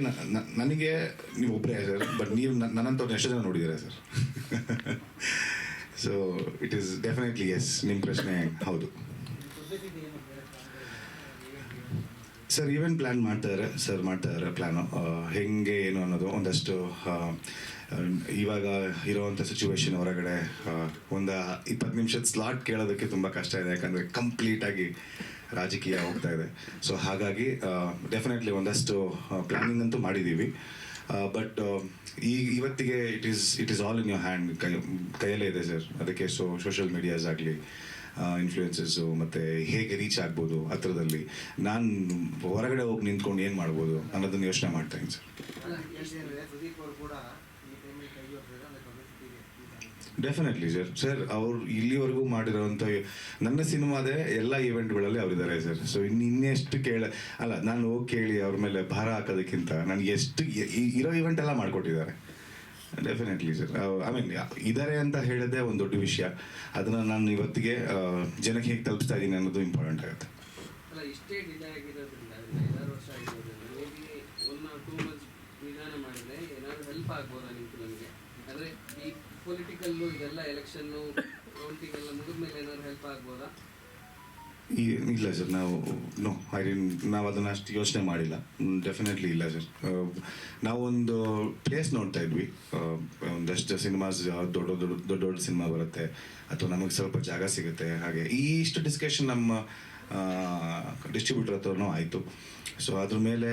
ನನಗೆ ನೀವು ಒಬ್ಬರೇ ಸರ್, ಬಟ್ ನೀವು ನನ್ನಂಥವ್ರು ಎಷ್ಟು ಜನ ನೋಡಿದ್ದೀರಾ sir? So it is definitely yes. ನಿಮ್ಮ ಪ್ರಶ್ನೆ ಹೌದು ಸರ್. ಈವೆಂಟ್ ಪ್ಲ್ಯಾನ್ ಮಾಡ್ತಾಯಿದ್ದಾರೆ ಪ್ಲ್ಯಾನು ಹೆಂಗೆ ಏನು ಅನ್ನೋದು. ಒಂದಷ್ಟು ಇವಾಗ ಇರೋವಂಥ ಸಿಚುವೇಶನ್ ಹೊರಗಡೆ ಒಂದು 20 ನಿಮಿಷದ ಸ್ಲಾಟ್ ಕೇಳೋದಕ್ಕೆ ತುಂಬ ಕಷ್ಟ ಇದೆ, ಯಾಕಂದರೆ ಕಂಪ್ಲೀಟಾಗಿ ರಾಜಕೀಯ ಹೋಗ್ತಾ ಇದೆ. ಸೊ ಹಾಗಾಗಿ ಡೆಫಿನೆಟ್ಲಿ ಒಂದಷ್ಟು ಪ್ಲ್ಯಾನಿಂಗ್ ಅಂತೂ ಮಾಡಿದ್ದೀವಿ. ಬಟ್ ಇವತ್ತಿಗೆ it is all in your hand, ಕೈಯಲ್ಲೇ ಇದೆ ಸರ್. ಅದಕ್ಕೆ ಸೋಷಿಯಲ್ ಮೀಡಿಯಾಸ್ ಆಗಲಿ, ಇನ್ಫ್ಲೂಯೆನ್ಸಸ್ಸು, ಮತ್ತು ಹೇಗೆ ರೀಚ್ ಆಗ್ಬೋದು ಹತ್ರದಲ್ಲಿ, ನಾನು ಹೊರಗಡೆ ಹೋಗಿ ನಿಂತ್ಕೊಂಡು ಏನು ಮಾಡ್ಬೋದು ಅನ್ನೋದನ್ನು ಯೋಚನೆ ಮಾಡ್ತಾಯಿದ್ದೀನಿ ಸರ್. Definitely sir. ಅವ್ರು ಇಲ್ಲಿವರೆಗೂ ಮಾಡಿರೋವಂಥ ನನ್ನ ಸಿನಿಮಾದೇ ಎಲ್ಲ ಈವೆಂಟ್ಗಳಲ್ಲಿ ಅವರಿದ್ದಾರೆ ಸರ್. ಸೊ ಇನ್ನೆಷ್ಟು ಅಲ್ಲ, ನಾನು ಹೋಗಿ ಕೇಳಿ ಅವ್ರ ಮೇಲೆ ಭಾರ ಹಾಕೋದಕ್ಕಿಂತ ನನಗೆ ಎಷ್ಟು ಇರೋ ಈವೆಂಟ್ ಎಲ್ಲ ಮಾಡಿಕೊಟ್ಟಿದ್ದಾರೆ. Definitely sir. ಐ ಮೀನ್ ಇದ್ದಾರೆ ಅಂತ ಹೇಳೋದೇ ಒಂದು ದೊಡ್ಡ ವಿಷಯ. ಅದನ್ನು ನಾನು ಇವತ್ತಿಗೆ ಜನಕ್ಕೆ ಹೇಗೆ ತಲುಪಿಸ್ತಾ ಇದ್ದೀನಿ ಅನ್ನೋದು ಇಂಪಾರ್ಟೆಂಟ್ ಆಗುತ್ತೆ.
ಅಲ್ಲ, ಇಷ್ಟೇ ಡಿಲೇ ಆಗಿರೋದ್ರಿಂದ 5-6 ವರ್ಷ ಆಗಿರೋದ್ರಿಂದ ಮೇಬಿ 1 or 2 months ನಿಧಾನ ಮಾಡಿದ್ರೆ ಏನಾದರೂ ಹೆಲ್ಪ್ ಆಗ್ಬೋದಾ ನಿಮಗೆ? ಅಂದರೆ ಈ ಪೊಲಿಟಿಕಲ್ಲು ಇದೆಲ್ಲ ಎಲೆಕ್ಷನ್ನು ಕೌಂಟಿಂಗ್ ಎಲ್ಲ ಮುಗಿದ್ಮೇಲೆ ಏನಾದ್ರು ಹೆಲ್ಪ್ ಆಗ್ಬೋದಾ?
ಇಲ್ಲ ಸರ್, ನಾವು ಅದನ್ನು ಅಷ್ಟು ಯೋಚನೆ ಮಾಡಿಲ್ಲ. ಡೆಫಿನೆಟ್ಲಿ ಇಲ್ಲ ಸರ್. ನಾವೊಂದು ಪ್ಲೇಸ್ ನೋಡ್ತಾ ಇದ್ವಿ, ಒಂದಷ್ಟು ಸಿನಿಮಾಸ್ ದೊಡ್ಡ ಸಿನಿಮಾ ಬರುತ್ತೆ ಅಥವಾ ನಮಗೆ ಸ್ವಲ್ಪ ಜಾಗ ಸಿಗುತ್ತೆ. ಹಾಗೆ ಇಷ್ಟು ಡಿಸ್ಕಷನ್ ನಮ್ಮ ಡಿಸ್ಟ್ರಿಬ್ಯೂಟರ್ ಹತ್ರನೂ ಆಯಿತು. ಸೊ ಅದ್ರ ಮೇಲೆ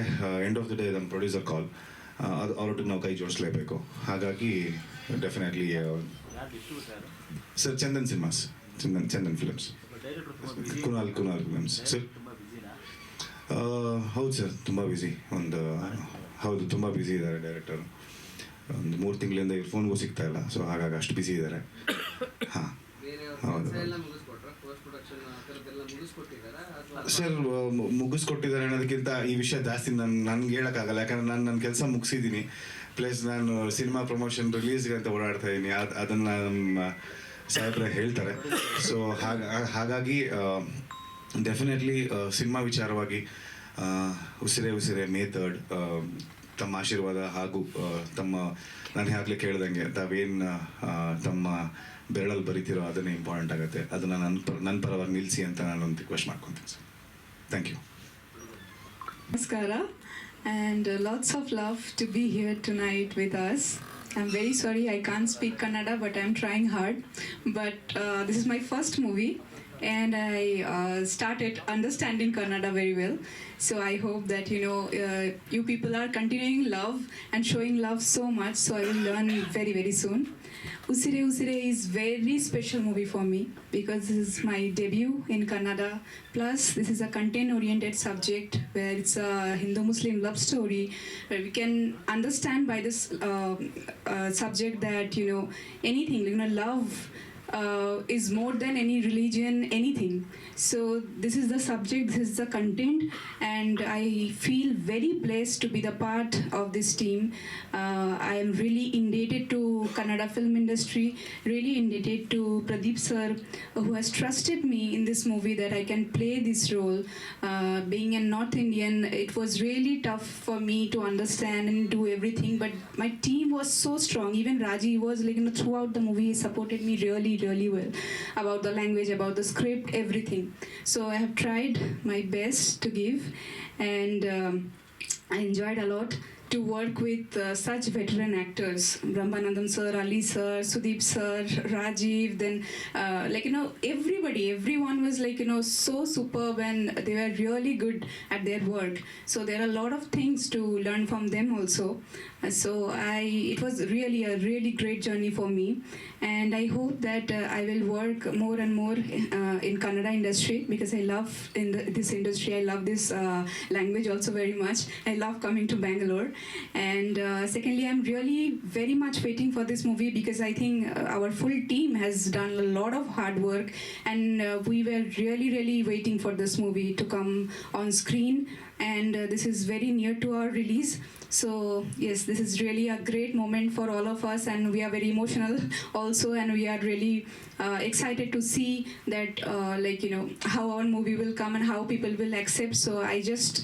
ಎಂಡ್ ಆಫ್ ದ ಡೇ ನಮ್ಮ ಪ್ರೊಡ್ಯೂಸರ್ ಕಾಲ್, ಅವ್ರೊಟ್ಟಿಗೆ ನಾವು ಕೈ ಜೋಡಿಸ್ಲೇಬೇಕು. ಹಾಗಾಗಿ definitely sir, Chandan cinemas, Chandan films, Kunal films sir. ಹೌದು ಸರ್, ತುಂಬ ಬ್ಯುಸಿ. ಹೌದು, ತುಂಬ ಬ್ಯುಸಿ ಇದ್ದಾರೆ ಡೈರೆಕ್ಟರು. ಒಂದು 3 ತಿಂಗಳಿಂದ ಫೋನ್ಗೂ ಸಿಗ್ತಾ ಇಲ್ಲ. ಸೊ ಹಾಗಾಗಿ ಅಷ್ಟು ಬ್ಯುಸಿ ಇದ್ದಾರೆ. ಹಾಂ, ಹೌದು.
ಪ್ರೊಡಕ್ಷನ್ ಆ ಥರದ್ದೆಲ್ಲ ಮುಗಿಸ್ಕೊಟ್ಟಿದ್ದಾರಾ ಅಥವಾ
ಸರ್ ಮುಗಿಸ್ಕೊಟ್ಟಿದ್ದಾರೆ ಅನ್ನೋದಕ್ಕಿಂತ ಈ ವಿಷಯ ಜಾಸ್ತಿ ನನ್ಗೆ ಹೇಳೋಕ್ಕಾಗಲ್ಲ, ಯಾಕಂದ್ರೆ ನಾನು ನನ್ನ ಕೆಲಸ ಮುಗಿಸಿದ್ದೀನಿ. ಪ್ಲಸ್ ನಾನು ಸಿನಿಮಾ ಪ್ರಮೋಷನ್ ರಿಲೀಸ್ಗೆ ಅಂತ ಓಡಾಡ್ತಾ ಇದ್ದೀನಿ, ಅದನ್ನು ನಮ್ಮ ಸಾಹೇಬ್ರೆ ಹೇಳ್ತಾರೆ. ಸೊ ಹಾಗಾಗಿ ಡೆಫಿನೆಟ್ಲಿ ಸಿನಿಮಾ ವಿಚಾರವಾಗಿ ಉಸಿರೇ ಉಸಿರೇ ಮೇ 3 ತಮ್ಮ ಆಶೀರ್ವಾದ ಹಾಗೂ ತಮ್ಮ ನಾನು ಆಗಲೇ ಕೇಳ್ದಂಗೆ ತಾವೇನು ತಮ್ಮ ಬೆರಳಲ್ಲಿ ಬರೀತಿರೋ ಅದನ್ನೇ ಇಂಪಾರ್ಟೆಂಟ್ ಆಗುತ್ತೆ. ಅದನ್ನು ನನ್ನ ಪರವಾಗಿ ನಿಲ್ಲಿಸಿ ಅಂತ ನಾನೊಂದು ರಿಕ್ವೆಸ್ಟ್ ಮಾಡ್ಕೊತೀನಿ sir. Thank you.
Namaskara, and lots of love to be here tonight with us. I'm very sorry I can't speak Kannada, but I'm trying hard. But this is my first movie, and I started understanding Kannada very well. So I hope that you people are continuing love and showing love so much. So I will learn very, very soon. Usire Usire is very special movie for me because this is my debut in Kannada. Plus, this is a content-oriented subject where it's a Hindu-Muslim love story, where we can understand by this subject that anything, love is more than any religion, anything. So this is the subject, this is the content, and I feel very blessed to be the part of this team. I am really indebted to Kannada film industry, really indebted to Pradeep sir, who has trusted me in this movie that I can play this role. Being a North Indian, it was really tough for me to understand and do everything, but my team was so strong. Even Raji was throughout the movie, he supported me really, really well about the language, about the script, everything. So I have tried my best to give, and I enjoyed a lot to work with such veteran actors, Brahmanandam sir, Ali sir, Sudeep sir, Rajiv, then everyone was so superb, and they were really good at their work. So there are a lot of things to learn from them also. So it was really a really great journey for me, and I hope that I will work more and more in Kannada industry because I love this industry. I love this language also very much. I love coming to Bangalore, and secondly, I'm really very much waiting for this movie because I think our full team has done a lot of hard work, and we were really, really waiting for this movie to come on screen, and this is very near to our release. So yes, this is really a great moment for all of us, and we are very emotional also, and we are really excited to see that how our movie will come and how people will accept. So I just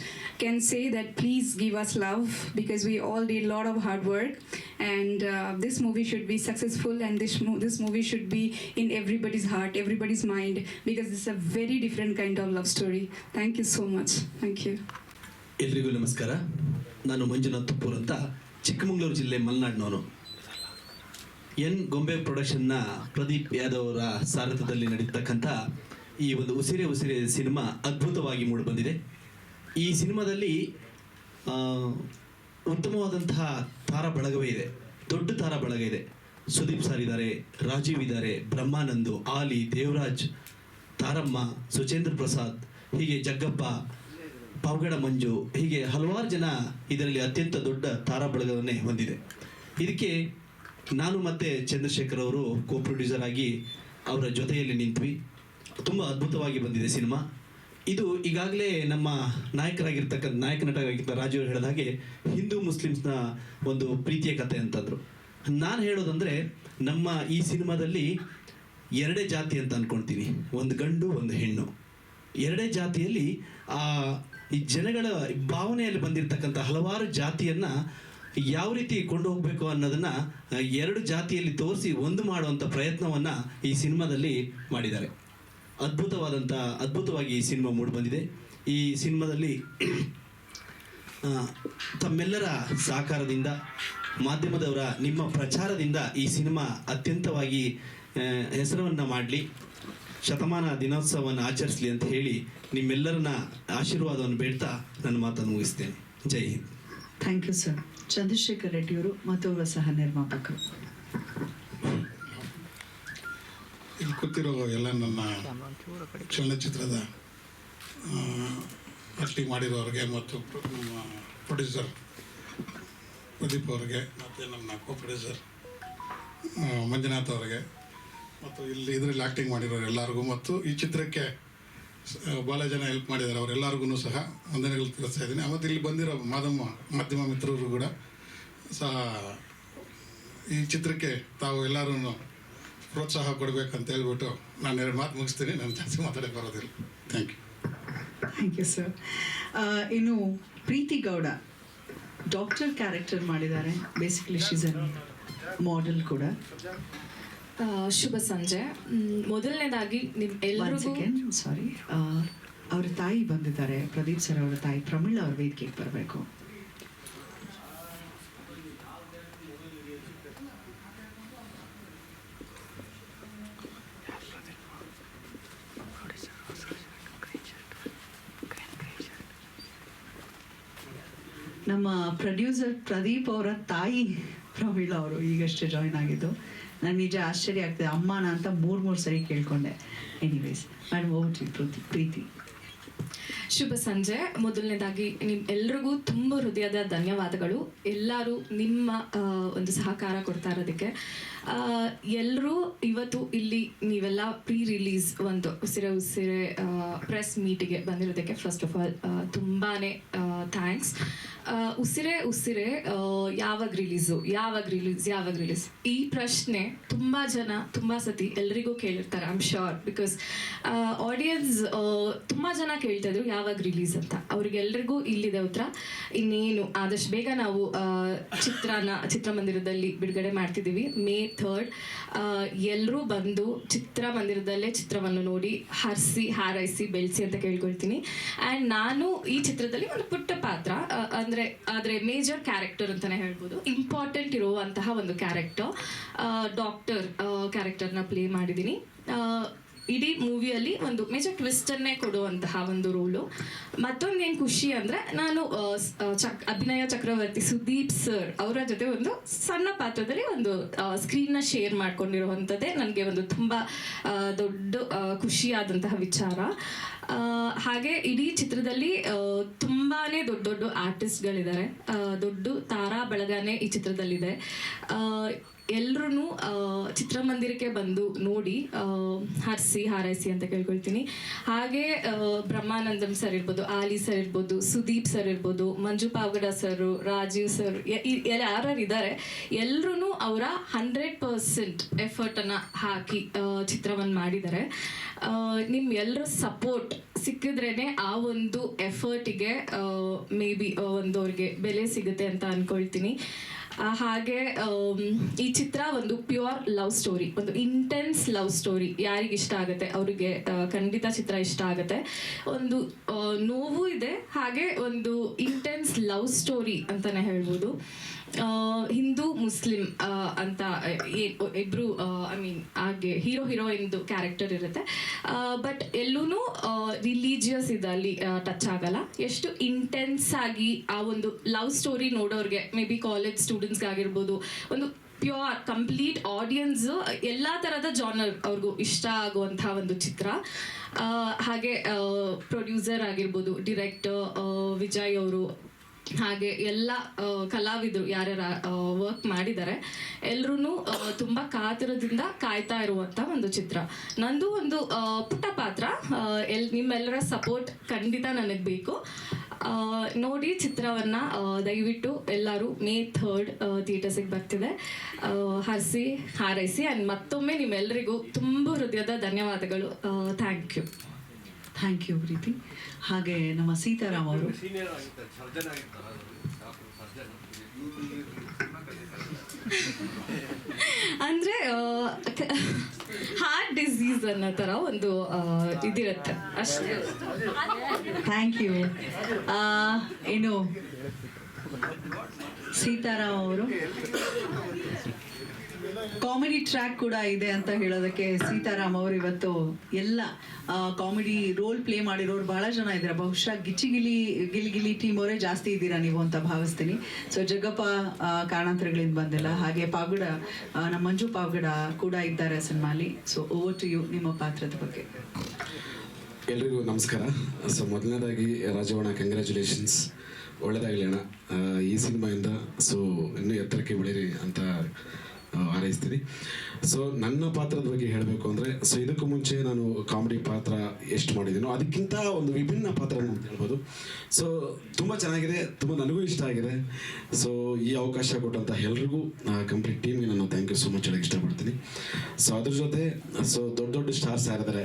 can say that please give us love because we all did a lot of hard work, and this movie should be successful, and this movie should be in everybody's heart, everybody's mind, because it's a very different kind of love story. Thank you so much. Thank you.
ಎಲ್ರಿಗೂ ನಮಸ್ಕಾರ. ನಾನು ಮಂಜುನಾಥ್ ತುಪ್ಪೂರ್ ಅಂತ, ಚಿಕ್ಕಮಗಳೂರು ಜಿಲ್ಲೆ ಮಲೆನಾಡಿನವನು. N ಗೊಂಬೆ ಪ್ರೊಡಕ್ಷನ್ನ ಪ್ರದೀಪ್ ಯಾದವ್ ಅವರ ಸಾರಥ್ಯದಲ್ಲಿ ನಡೀತಕ್ಕಂಥ ಈ ಒಂದು ಉಸಿರೇ ಉಸಿರೇ ಸಿನಿಮಾ ಅದ್ಭುತವಾಗಿ ಮೂಡಿಬಂದಿದೆ. ಈ ಸಿನಿಮಾದಲ್ಲಿ ಉತ್ತಮವಾದಂತಹ ತಾರಾ ಬಳಗವೇ ಇದೆ, ದೊಡ್ಡ ತಾರಾ ಬಳಗ ಇದೆ. ಸುದೀಪ್ ಸರ್ ಇದ್ದಾರೆ, ರಾಜೀವ್ ಇದ್ದಾರೆ, ಬ್ರಹ್ಮಾನಂದು, ಆಲಿ, ದೇವರಾಜ್, ತಾರಮ್ಮ, ಸುಚೇಂದ್ರ ಪ್ರಸಾದ್, ಹೀಗೆ ಜಗ್ಗಪ್ಪ, ಪಾವಗಡ ಮಂಜು, ಹೀಗೆ ಹಲವಾರು ಜನ ಇದರಲ್ಲಿ ಅತ್ಯಂತ ದೊಡ್ಡ ತಾರಾ ಬಳಗವನ್ನೇ ಹೊಂದಿದೆ. ಇದಕ್ಕೆ ನಾನು ಮತ್ತು ಚಂದ್ರಶೇಖರ್ ಅವರು ಕೋ ಪ್ರೊಡ್ಯೂಸರ್ ಆಗಿ ಅವರ ಜೊತೆಯಲ್ಲಿ ನಿಂತ್ವಿ. ತುಂಬ ಅದ್ಭುತವಾಗಿ ಬಂದಿದೆ ಸಿನಿಮಾ. ಇದು ಈಗಾಗಲೇ ನಮ್ಮ ನಾಯಕ ನಟರಾಗಿರ್ತ ರಾಜು ಅವರು ಹೇಳಿದ ಹಾಗೆ ಹಿಂದೂ ಮುಸ್ಲಿಮ್ಸ್ನ ಒಂದು ಪ್ರೀತಿಯ ಕಥೆ ಅಂತಂದರು. ನಾನು ಹೇಳೋದಂದರೆ ನಮ್ಮ ಈ ಸಿನಿಮಾದಲ್ಲಿ ಎರಡೇ ಜಾತಿ ಅಂತ ಅಂದ್ಕೊಳ್ತೀನಿ, ಒಂದು ಗಂಡು ಒಂದು ಹೆಣ್ಣು. ಎರಡೇ ಜಾತಿಯಲ್ಲಿ ಈ ಜನಗಳ ಭಾವನೆಯಲ್ಲಿ ಬಂದಿರತಕ್ಕಂಥ ಹಲವಾರು ಜಾತಿಯನ್ನು ಯಾವ ರೀತಿ ಕೊಂಡು ಹೋಗಬೇಕು ಅನ್ನೋದನ್ನು ಎರಡು ಜಾತಿಯಲ್ಲಿ ತೋರಿಸಿ ಒಂದು ಮಾಡುವಂಥ ಪ್ರಯತ್ನವನ್ನು ಈ ಸಿನಿಮಾದಲ್ಲಿ ಮಾಡಿದ್ದಾರೆ. ಅದ್ಭುತವಾಗಿ ಈ ಸಿನಿಮಾ ಮೂಡಿಬಂದಿದೆ. ಈ ಸಿನಿಮಾದಲ್ಲಿ ತಮ್ಮೆಲ್ಲರ ಸಹಕಾರದಿಂದ, ಮಾಧ್ಯಮದವರ ನಿಮ್ಮ ಪ್ರಚಾರದಿಂದ ಈ ಸಿನಿಮಾ ಅತ್ಯಂತವಾಗಿ ಹೆಸರನ್ನು ಮಾಡಲಿ, ಶತಮಾನ ದಿನೋತ್ಸವವನ್ನು ಆಚರಿಸಲಿ ಅಂತ ಹೇಳಿ ನಿಮ್ಮೆಲ್ಲರನ್ನ ಆಶೀರ್ವಾದವನ್ನು ಬೇಡ್ತಾ ನನ್ನ ಮಾತನ್ನು ಮುಗಿಸ್ತೇನೆ. ಜೈ ಹಿಂದ್.
Thank you sir. Chandrashekar Reddy ಅವರು ಮತ್ತು ಅವರ ಸಹ ನಿರ್ಮಾಪಕರು.
ಇಲ್ಲಿ ಕೂತಿರೋ ಎಲ್ಲ ನನ್ನ ಚಲನಚಿತ್ರದ ಆಕ್ಟಿಂಗ್ ಮಾಡಿರೋರಿಗೆ ಮತ್ತು ನಮ್ಮ ಪ್ರೊಡ್ಯೂಸರ್ ಪ್ರದೀಪ್ ಅವರಿಗೆ ಮತ್ತು ನಮ್ಮ ಕೋ ಪ್ರೊಡ್ಯೂಸರ್ ಮಂಜುನಾಥ್ ಅವರಿಗೆ ಮತ್ತು ಇದರಲ್ಲಿ ಆ್ಯಕ್ಟಿಂಗ್ ಮಾಡಿರೋರು ಎಲ್ಲರಿಗೂ ಮತ್ತು ಈ ಚಿತ್ರಕ್ಕೆ ಭಾಳ ಜನ ಹೆಲ್ಪ್ ಮಾಡಿದ್ದಾರೆ ಅವರೆಲ್ಲರಿಗೂ ಸಹ ವಂದನೆಗಳು ತಿಳಿಸ್ತಾ ಇದ್ದೀನಿ. ಮತ್ತು ಇಲ್ಲಿ ಬಂದಿರೋ ಮಾಧ್ಯಮ ಮಿತ್ರರು ಕೂಡ ಸಹ ಈ ಚಿತ್ರಕ್ಕೆ ತಾವು ಎಲ್ಲರೂ ಪ್ರೋತ್ಸಾಹ ಕೊಡಬೇಕಂತ ಹೇಳ್ಬಿಟ್ಟು ನಾನು 2 ಮಾತು ಮುಗಿಸ್ತೀನಿ. ನಾನು ಜಾಸ್ತಿ ಮಾತಾಡೋಕ್ಕೆ ಬರೋದಿಲ್ಲ. Thank
you sir. ಇನ್ನು ಪ್ರೀತಿ ಗೌಡ ಡಾಕ್ಟರ್ ಕ್ಯಾರೆಕ್ಟರ್ ಮಾಡಿದ್ದಾರೆ. ಬೇಸಿಕಲಿ ಶೀಸ್ ಅನ್ ಮಾಡೆಲ್ ಕೂಡ.
ಶುಭ ಸಂಜೆ. ಮೊದಲನೇದಾಗಿ ನಿಮ್ಮೆಲ್ಲರಿಗೂ
ಸಾರಿ, ಅವ್ರ ತಾಯಿ ಬಂದಿದ್ದಾರೆ. ಪ್ರದೀಪ್ ಸರ್ ಅವರ ತಾಯಿ ಪ್ರಮೀಳಾ ಅವ್ರ ವೇದಿಕೆಗೆ ಬರಬೇಕು. ನಮ್ಮ ಪ್ರೊಡ್ಯೂಸರ್ ಪ್ರದೀಪ್ ಅವರ ತಾಯಿ ಪ್ರಮೀಳಾ ಅವರು ಈಗಷ್ಟೇ ಜಾಯ್ನ್ ಆಗಿದ್ದು. ನಾನು ನಿಜ ಆಶ್ಚರ್ಯ ಆಗ್ತದೆ, ಅಮ್ಮನ ಅಂತ 3 ಸರಿ ಕೇಳ್ಕೊಂಡೆ. ಎನಿವೇಸ್, ಮೇಡಮ್ ಓವರ್ ಟು ಪ್ರೀತಿ.
ಶುಭ ಸಂಜೆ. ಮೊದಲನೇದಾಗಿ ನಿಮ್ಮೆಲ್ರಿಗೂ ತುಂಬ ಹೃದಯದ ಧನ್ಯವಾದಗಳು. ಎಲ್ಲರೂ ನಿಮ್ಮ ಒಂದು ಸಹಕಾರ ಕೊಡ್ತಾ ಇರೋದಕ್ಕೆ. ಎಲ್ಲರೂ ಇವತ್ತು ಇಲ್ಲಿ ನೀವೆಲ್ಲ ಪ್ರೀ ರಿಲೀಸ್ ಒಂದು ಉಸಿರೆ ಪ್ರೆಸ್ ಮೀಟಿಗೆ ಬಂದಿರೋದಕ್ಕೆ ಫಸ್ಟ್ ಆಫ್ ಆಲ್ ತುಂಬಾ ಥ್ಯಾಂಕ್ಸ್. ಉಸಿರೆ ಯಾವಾಗ ರಿಲೀಸ್ ಈ ಪ್ರಶ್ನೆ ತುಂಬ ಜನ ತುಂಬ ಸತಿ ಎಲ್ರಿಗೂ ಕೇಳಿರ್ತಾರೆ. I am sure, because audience ತುಂಬ ಜನ ಕೇಳ್ತಾ ಇದ್ರು ಯಾವಾಗ ರಿಲೀಸ್ ಅಂತ. ಅವ್ರಿಗೆಲ್ರಿಗೂ ಇಲ್ಲಿದೆ ಉತ್ತರ. ಇನ್ನೇನು ಆದಷ್ಟು ಬೇಗ ನಾವು ಚಿತ್ರಮಂದಿರದಲ್ಲಿ ಬಿಡುಗಡೆ ಮಾಡ್ತಿದ್ದೀವಿ. May 3rd. ಎಲ್ಲರೂ ಬಂದು ಚಿತ್ರಮಂದಿರದಲ್ಲೇ ಚಿತ್ರವನ್ನು ನೋಡಿ ಹಾರೈಸಿ ಬೆಳೆಸಿ ಅಂತ ಕೇಳ್ಕೊಳ್ತೀನಿ. ಆ್ಯಂಡ್ ನಾನು ಈ ಚಿತ್ರದಲ್ಲಿ ಒಂದು ಪುಟ್ಟ ಪಾತ್ರ, ಆದರೆ ಮೇಜರ್ ಕ್ಯಾರೆಕ್ಟರ್ ಅಂತಲೇ ಹೇಳ್ಬೋದು. ಇಂಪಾರ್ಟೆಂಟ್ ಇರುವಂತಹ ಒಂದು ಕ್ಯಾರೆಕ್ಟರ್, ಡಾಕ್ಟರ್ ಕ್ಯಾರೆಕ್ಟರ್ನ ಪ್ಲೇ ಮಾಡಿದ್ದೀನಿ. ಇಡೀ ಮೂವಿಯಲ್ಲಿ ಒಂದು ಮೇಜರ್ ಟ್ವಿಸ್ಟನ್ನೇ ಕೊಡುವಂತಹ ಒಂದು ರೋಲು. ಮತ್ತೊಂದೇನು ಖುಷಿ ಅಂದರೆ, ನಾನು ಅಭಿನಯ ಚಕ್ರವರ್ತಿ ಸುದೀಪ್ ಸರ್ ಅವರ ಜೊತೆ ಒಂದು ಸಣ್ಣ ಪಾತ್ರದಲ್ಲಿ ಒಂದು ಸ್ಕ್ರೀನ್ನ ಶೇರ್ ಮಾಡ್ಕೊಂಡಿರುವಂಥದ್ದೇ ನನಗೆ ಒಂದು ತುಂಬ ದೊಡ್ಡ ಖುಷಿಯಾದಂತಹ ವಿಚಾರ. ಹಾಗೆ ಇಡೀ ಚಿತ್ರದಲ್ಲಿ ತುಂಬಾ ದೊಡ್ಡ ಆರ್ಟಿಸ್ಟ್ಗಳಿದ್ದಾರೆ. ದೊಡ್ಡ ತಾರಾ ಬಳಗನೇ ಈ ಚಿತ್ರದಲ್ಲಿದೆ. ಎಲ್ಲರೂ ಚಿತ್ರಮಂದಿರಕ್ಕೆ ಬಂದು ನೋಡಿ ಹಾರೈಸಿ ಅಂತ ಕೇಳ್ಕೊಳ್ತೀನಿ. ಹಾಗೆ ಬ್ರಹ್ಮಾನಂದಂ ಸರ್ ಇರ್ಬೋದು, ಆಲಿ ಸರ್ ಇರ್ಬೋದು, ಸುದೀಪ್ ಸರ್ ಇರ್ಬೋದು, ಮಂಜು ಪಾವಗಡ ಸರ್, ರಾಜೀವ್ ಸರ್, ಯಾರ್ಯಾರಿದ್ದಾರೆ ಎಲ್ಲರೂ ಅವರ 100% ಎಫರ್ಟನ್ನು ಹಾಕಿ ಚಿತ್ರವನ್ನು ಮಾಡಿದ್ದಾರೆ. ನಿಮ್ಮೆಲ್ಲರ ಸಪೋರ್ಟ್ ಸಿಕ್ಕಿದ್ರೇ ಆ ಒಂದು ಎಫರ್ಟಿಗೆ ಮೇ ಬಿ ಒಂದು ಅವ್ರಿಗೆ ಬೆಲೆ ಸಿಗುತ್ತೆ ಅಂತ ಅಂದ್ಕೊಳ್ತೀನಿ. ಹಾಗೆ ಈ ಚಿತ್ರ ಒಂದು ಪ್ಯೂರ್ ಲವ್ ಸ್ಟೋರಿ, ಒಂದು ಇಂಟೆನ್ಸ್ ಲವ್ ಸ್ಟೋರಿ. ಯಾರಿಗೆ ಇಷ್ಟ ಆಗುತ್ತೆ ಅವರಿಗೆ ಖಂಡಿತ ಚಿತ್ರ ಇಷ್ಟ ಆಗುತ್ತೆ. ಒಂದು ನೋವು ಇದೆ, ಹಾಗೆ ಒಂದು ಇಂಟೆನ್ಸ್ ಲವ್ ಸ್ಟೋರಿ ಅಂತಲೇ ಹೇಳ್ಬೋದು. ಹಿಂದೂ ಮುಸ್ಲಿಂ ಅಂತ ಇಬ್ರು ಹಾಗೆ ಹೀರೋಯಿನ್ದು ಕ್ಯಾರೆಕ್ಟರ್ ಇರುತ್ತೆ. ಬಟ್ ಎಲ್ಲೂ ರಿಲಿಜಿಯಸ್ ಇದಲ್ಲಿ ಟಚ್ ಆಗಲ್ಲ. ಎಷ್ಟು ಇಂಟೆನ್ಸ್ ಆಗಿ ಆ ಒಂದು ಲವ್ ಸ್ಟೋರಿ ನೋಡೋರಿಗೆ, ಮೇ ಬಿ ಕಾಲೇಜ್ ಸ್ಟೂಡೆಂಟ್ಸ್ಗಾಗಿರ್ಬೋದು, ಒಂದು ಪ್ಯೂರ್ ಕಂಪ್ಲೀಟ್ ಆಡಿಯನ್ಸ್, ಎಲ್ಲ ಥರದ ಜಾನರ್ ಅವ್ರಿಗೂ ಇಷ್ಟ ಆಗುವಂತಹ ಒಂದು ಚಿತ್ರ. ಹಾಗೆ ಪ್ರೊಡ್ಯೂಸರ್ ಆಗಿರ್ಬೋದು, ಡಿರೆಕ್ಟರ್ ವಿಜಯ್ ಅವರು, ಹಾಗೆ ಎಲ್ಲ ಕಲಾವಿದರು ಯಾರ್ಯಾರು ವರ್ಕ್ ಮಾಡಿದ್ದಾರೆ ಎಲ್ಲರೂ ತುಂಬ ಕಾತರದಿಂದ ಕಾಯ್ತಾ ಇರುವಂಥ ಒಂದು ಚಿತ್ರ. ನಂದು ಒಂದು ಪುಟ್ಟ ಪಾತ್ರ. ನಿಮ್ಮೆಲ್ಲರ ಸಪೋರ್ಟ್ ಖಂಡಿತ ನನಗೆ ಬೇಕು. ನೋಡಿ ಚಿತ್ರವನ್ನು ದಯವಿಟ್ಟು ಎಲ್ಲರೂ May 3rd ಥಿಯೇಟರ್ಸಿಗೆ ಬರ್ತಿದೆ. ಹಾರೈಸಿ. ಆ್ಯಂಡ್ ಮತ್ತೊಮ್ಮೆ ನಿಮ್ಮೆಲ್ಲರಿಗೂ ತುಂಬ ಹೃದಯದ ಧನ್ಯವಾದಗಳು.
ಥ್ಯಾಂಕ್ ಯು ಪ್ರೀತಿ. ಹಾಗೆ ನಮ್ಮ ಸೀತಾರಾಮ್ ಅವರು
ಅಂದರೆ ಹಾರ್ಟ್ ಡಿಸೀಸ್ ಅನ್ನೋ ಥರ ಒಂದು ಇದಿರುತ್ತೆ ಅಷ್ಟೇ.
Thank you. ಇನ್ನು ಸೀತಾರಾಮ್ ಅವರು ಕಾಮಿಡಿ ಟ್ರ್ಯಾಕ್ ಕೂಡ ಇದೆ ಅಂತ ಹೇಳೋದಕ್ಕೆ ಸೀತಾರಾಮ್ ಅವರು ಇವತ್ತು ಎಲ್ಲ ಕಾಮಿಡಿ ರೋಲ್ ಪ್ಲೇ ಮಾಡಿರೋರು ಬಹಳ ಜನ ಇದ್ದಾರೆ. ಬಹುಶಃ ಗಿಲಿ ಟೀಮ್ ಅವರೇ ಜಾಸ್ತಿ ಇದ್ದೀರಾ ನೀವು ಅಂತ ಭಾವಿಸ್ತೀನಿ. ಸೊ ಜಗ್ಗಪ್ಪ ಕಾರಣಾಂತರಗಳಿಂದ ಬಂದಿಲ್ಲ. ಹಾಗೆ ಪಾವಗಡ, ನಮ್ಮ ಮಂಜು ಪಾವಗಡ ಕೂಡ ಇದ್ದಾರೆ ಸಿನಿಮಾಲಿ. ಸೊ ಓವರ್ ಟು ಯು, ನಿಮ್ಮ ಪಾತ್ರದ ಬಗ್ಗೆ.
ಎಲ್ರಿಗೂ ನಮಸ್ಕಾರ. ಸೊ ಮೊದಲನೇದಾಗಿ ರಾಜವಣ್ಣ, ಕಂಗ್ರ್ಯಾಚುಲೇಷನ್ಸ್, ಒಳ್ಳೆಯದಾಗಲಿ ಅಣ್ಣ ಈ ಸಿನಿಮಾಯಿಂದ. ಸೊ ಇನ್ನೂ ಎತ್ತರಕ್ಕೆ ಬೆಳೀರಿ ಅಂತ ಹಾರೈಸ್ತೀನಿ. ಸೊ ನನ್ನ ಪಾತ್ರದ ಬಗ್ಗೆ ಹೇಳಬೇಕು ಅಂದರೆ, ಸೊ ಇದಕ್ಕೂ ಮುಂಚೆ ನಾನು ಕಾಮಿಡಿ ಪಾತ್ರ ಎಷ್ಟು ಮಾಡಿದ್ದೀನೋ ಅದಕ್ಕಿಂತ ಒಂದು ವಿಭಿನ್ನ ಪಾತ್ರ ಅಂತ ಹೇಳ್ಬೋದು. ಸೊ ತುಂಬ ಚೆನ್ನಾಗಿದೆ, ತುಂಬ ನನಗೂ ಇಷ್ಟ ಆಗಿದೆ. ಸೊ ಈ ಅವಕಾಶ ಕೊಟ್ಟಂಥ ಎಲ್ರಿಗೂ ಕಂಪ್ಲೀಟ್ ಟೀಮ್ಗೆ ನಾನು ಥ್ಯಾಂಕ್ ಯು ಸೊ ಮಚ್ ಹೇಳಕ್ಕೆ ಇಷ್ಟಪಡ್ತೀನಿ. ಸೊ ಅದ್ರ ಜೊತೆ ಸೊ ದೊಡ್ಡ ದೊಡ್ಡ ಸ್ಟಾರ್ಸ್ ಯಾರಿದ್ದಾರೆ,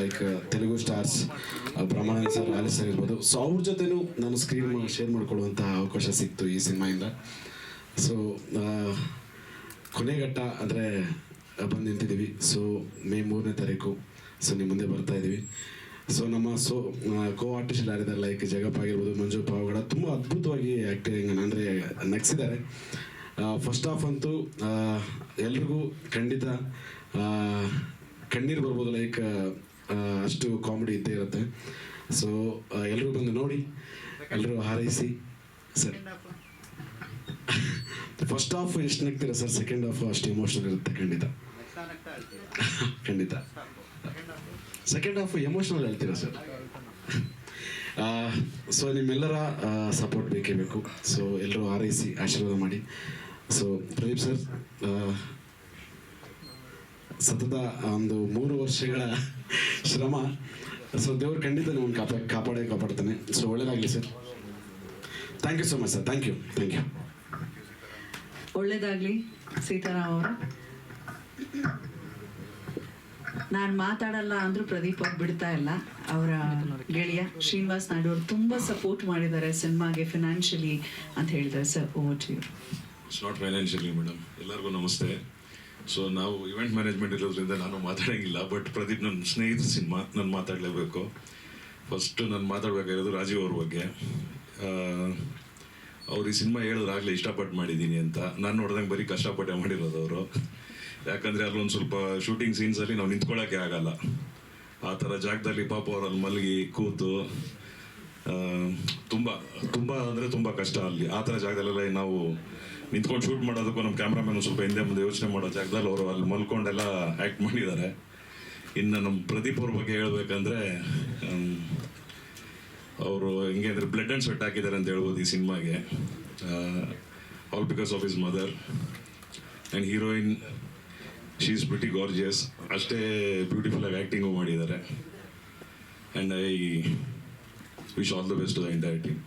like Telugu stars Brahmanand sir, ಆಲಿ ಸರ್ ಇರ್ಬೋದು. ಸೊ ಅವ್ರ ಜೊತೆನೂ ನಾನು ಸ್ಕ್ರೀನ್ ಶೇರ್ ಮಾಡ್ಕೊಳ್ಳುವಂಥ ಅವಕಾಶ ಸಿಕ್ತು ಈ ಸಿನಿಮಾಯಿಂದ. ಸೊ ಕೊನೆಘಟ್ಟ ಅಂದರೆ ಬಂದು ನಿಂತಿದ್ದೀವಿ. ಸೊ ಮೇ 3ನೇ ತಾರೀಕು ಸೊ ನಿಮ್ಮ ಮುಂದೆ ಬರ್ತಾ ಇದ್ದೀವಿ. ಸೊ ನಮ್ಮ ಕೋ ಆರ್ಟಿಸ್ಟ್ ಯಾರಿದ್ದಾರೆ, ಲೈಕ್ ಜಗಪ್ಪ ಆಗಿರ್ಬೋದು, ಮಂಜು ಪಾವಗಡ ತುಂಬ ಅದ್ಭುತವಾಗಿ ಆ್ಯಕ್ಟಿಂಗ್ ಅಂದರೆ ನಗಿಸಿದ್ದಾರೆ. ಫಸ್ಟ್ ಹಾಫ್ ಅಂತೂ ಎಲ್ರಿಗೂ ಖಂಡಿತ ಕಣ್ಣೀರು ಬರ್ಬೋದು, ಲೈಕ್ ಅಷ್ಟು ಕಾಮಿಡಿ ಇದ್ದೇ ಇರುತ್ತೆ. ಸೊ ಎಲ್ಲರೂ ಬಂದು ನೋಡಿ, ಎಲ್ಲರೂ ಹಾರೈಸಿ. ಸರ್ ಫಸ್ಟ್ ಹಾಫ್ ಎಷ್ಟು ನಗ್ತೀರಾ ಸರ್, ಸೆಕೆಂಡ್ ಹಾಫ್ ಅಷ್ಟು ಎಮೋಷನಲ್ ಇರುತ್ತೆ ಖಂಡಿತ. ಖಂಡಿತ ಸೆಕೆಂಡ್ ಹಾಫ್ ಎಮೋಷನಲ್ ಹೇಳ್ತೀರಾ ಸರ್. ಸೊ ನಿಮ್ಮೆಲ್ಲರ ಸಪೋರ್ಟ್ ಬೇಕೇ ಬೇಕು. ಸೊ ಎಲ್ಲರೂ ಹಾರೈಸಿ ಆಶೀರ್ವಾದ ಮಾಡಿ. ಸೊ ಪ್ರದೀಪ್ ಸರ್, ಸತತ ಒಂದು 3 ವರ್ಷಗಳ ಶ್ರಮ. ಸೊ ದೇವ್ರು ಖಂಡಿತ ನಿಮ್ಮನ್ನು ಕಾಪಾಡ್ತಾನೆ. ಸೊ ಒಳ್ಳೇದಾಗಲಿ sir. Thank you so much sir. Thank you.
ಒಳ್ಳೇದಾಗ್ಲಿ ಸೀತಾರಾಮ್ ಅವರು. ನಾನು ಮಾತಾಡಲ್ಲ ಅಂದ್ರೂ ಪ್ರದೀಪ್ ಅವ್ರು ಬಿಡ್ತಾ ಇಲ್ಲ. ಅವರ ಗೆಳೆಯ ಶ್ರೀನಿವಾಸ್ ನಾಯ್ಡು ಅವರು ತುಂಬ ಸಪೋರ್ಟ್ ಮಾಡಿದ್ದಾರೆ ಸಿನಿಮಾಗೆ ಫಿನಾನ್ಷಿಯಲಿ ಅಂತ ಹೇಳಿದ್ದಾರೆ. Sir over to you.
It's not financially madam. ಎಲ್ಲರಿಗೂ ನಮಸ್ತೆ. ಸೊ ನಾವು ಇವೆಂಟ್ ಮ್ಯಾನೇಜ್ಮೆಂಟ್ ಇರೋದ್ರಿಂದ ನಾನು ಮಾತಾಡೋಂಗಿಲ್ಲ. ಬಟ್ ಪ್ರದೀಪ್ ನನ್ನ ಸ್ನೇಹಿತರ ಸಿನಿಮಾ, ನಾನು ಮಾತಾಡಲೇಬೇಕು. ಫಸ್ಟು ನಾನು ಮಾತಾಡಬೇಕಾಗಿರೋದು ರಾಜೀವ್ ಅವ್ರ ಬಗ್ಗೆ. ಅವ್ರು ಈ ಸಿನಿಮಾ ಹೇಳಿದ್ರಾಗಲೇ ಇಷ್ಟಪಟ್ಟು ಮಾಡಿದ್ದೀನಿ ಅಂತ. ನಾನು ನೋಡ್ದಂಗೆ ಬರೀ ಕಷ್ಟಪಟ್ಟೆ ಮಾಡಿರೋದು ಅವರು. ಯಾಕಂದರೆ ಅಲ್ಲೊಂದು ಸ್ವಲ್ಪ ಶೂಟಿಂಗ್ ಸೀನ್ಸಲ್ಲಿ ನಾವು ನಿಂತ್ಕೊಳ್ಳೋಕ್ಕೆ ಆಗಲ್ಲ. ಆ ಥರ ಜಾಗದಲ್ಲಿ ಪಾಪ ಅವರಲ್ಲಿ ಮಲಗಿ ಕೂತು ತುಂಬ ಕಷ್ಟ ಅಲ್ಲಿ. ಆ ಥರ ಜಾಗದಲ್ಲೆಲ್ಲ ನಾವು ನಿಂತ್ಕೊಂಡು ಶೂಟ್ ಮಾಡೋದಕ್ಕೂ ನಮ್ಮ ಕ್ಯಾಮ್ರಾಮನ್ ಸ್ವಲ್ಪ ಹಿಂದೆ ಮುಂದೆ ಯೋಚನೆ ಮಾಡೋ ಜಾಗದಲ್ಲಿ ಅವರು ಅಲ್ಲಿ ಮಲ್ಕೊಂಡೆಲ್ಲ ಆ್ಯಕ್ಟ್ ಮಾಡಿದ್ದಾರೆ. ಇನ್ನು ನಮ್ಮ ಪ್ರದೀಪ್ ಅವ್ರ ಬಗ್ಗೆ ಹೇಳ್ಬೇಕಂದ್ರೆ, ಅವರು ಹೆಂಗೆ ಅಂದರೆ ಬ್ಲಡ್ ಆ್ಯಂಡ್ ಸ್ವೆಟ್ ಹಾಕಿದ್ದಾರೆ ಅಂತ ಹೇಳ್ಬೋದು ಈ ಸಿನಿಮಾಗೆ. All because of his mother. And heroine, she is pretty gorgeous. ಅಷ್ಟೇ ಬ್ಯೂಟಿಫುಲ್ಲಾಗಿ ಆ್ಯಕ್ಟಿಂಗು ಮಾಡಿದ್ದಾರೆ. And I wish all the best to the entire team.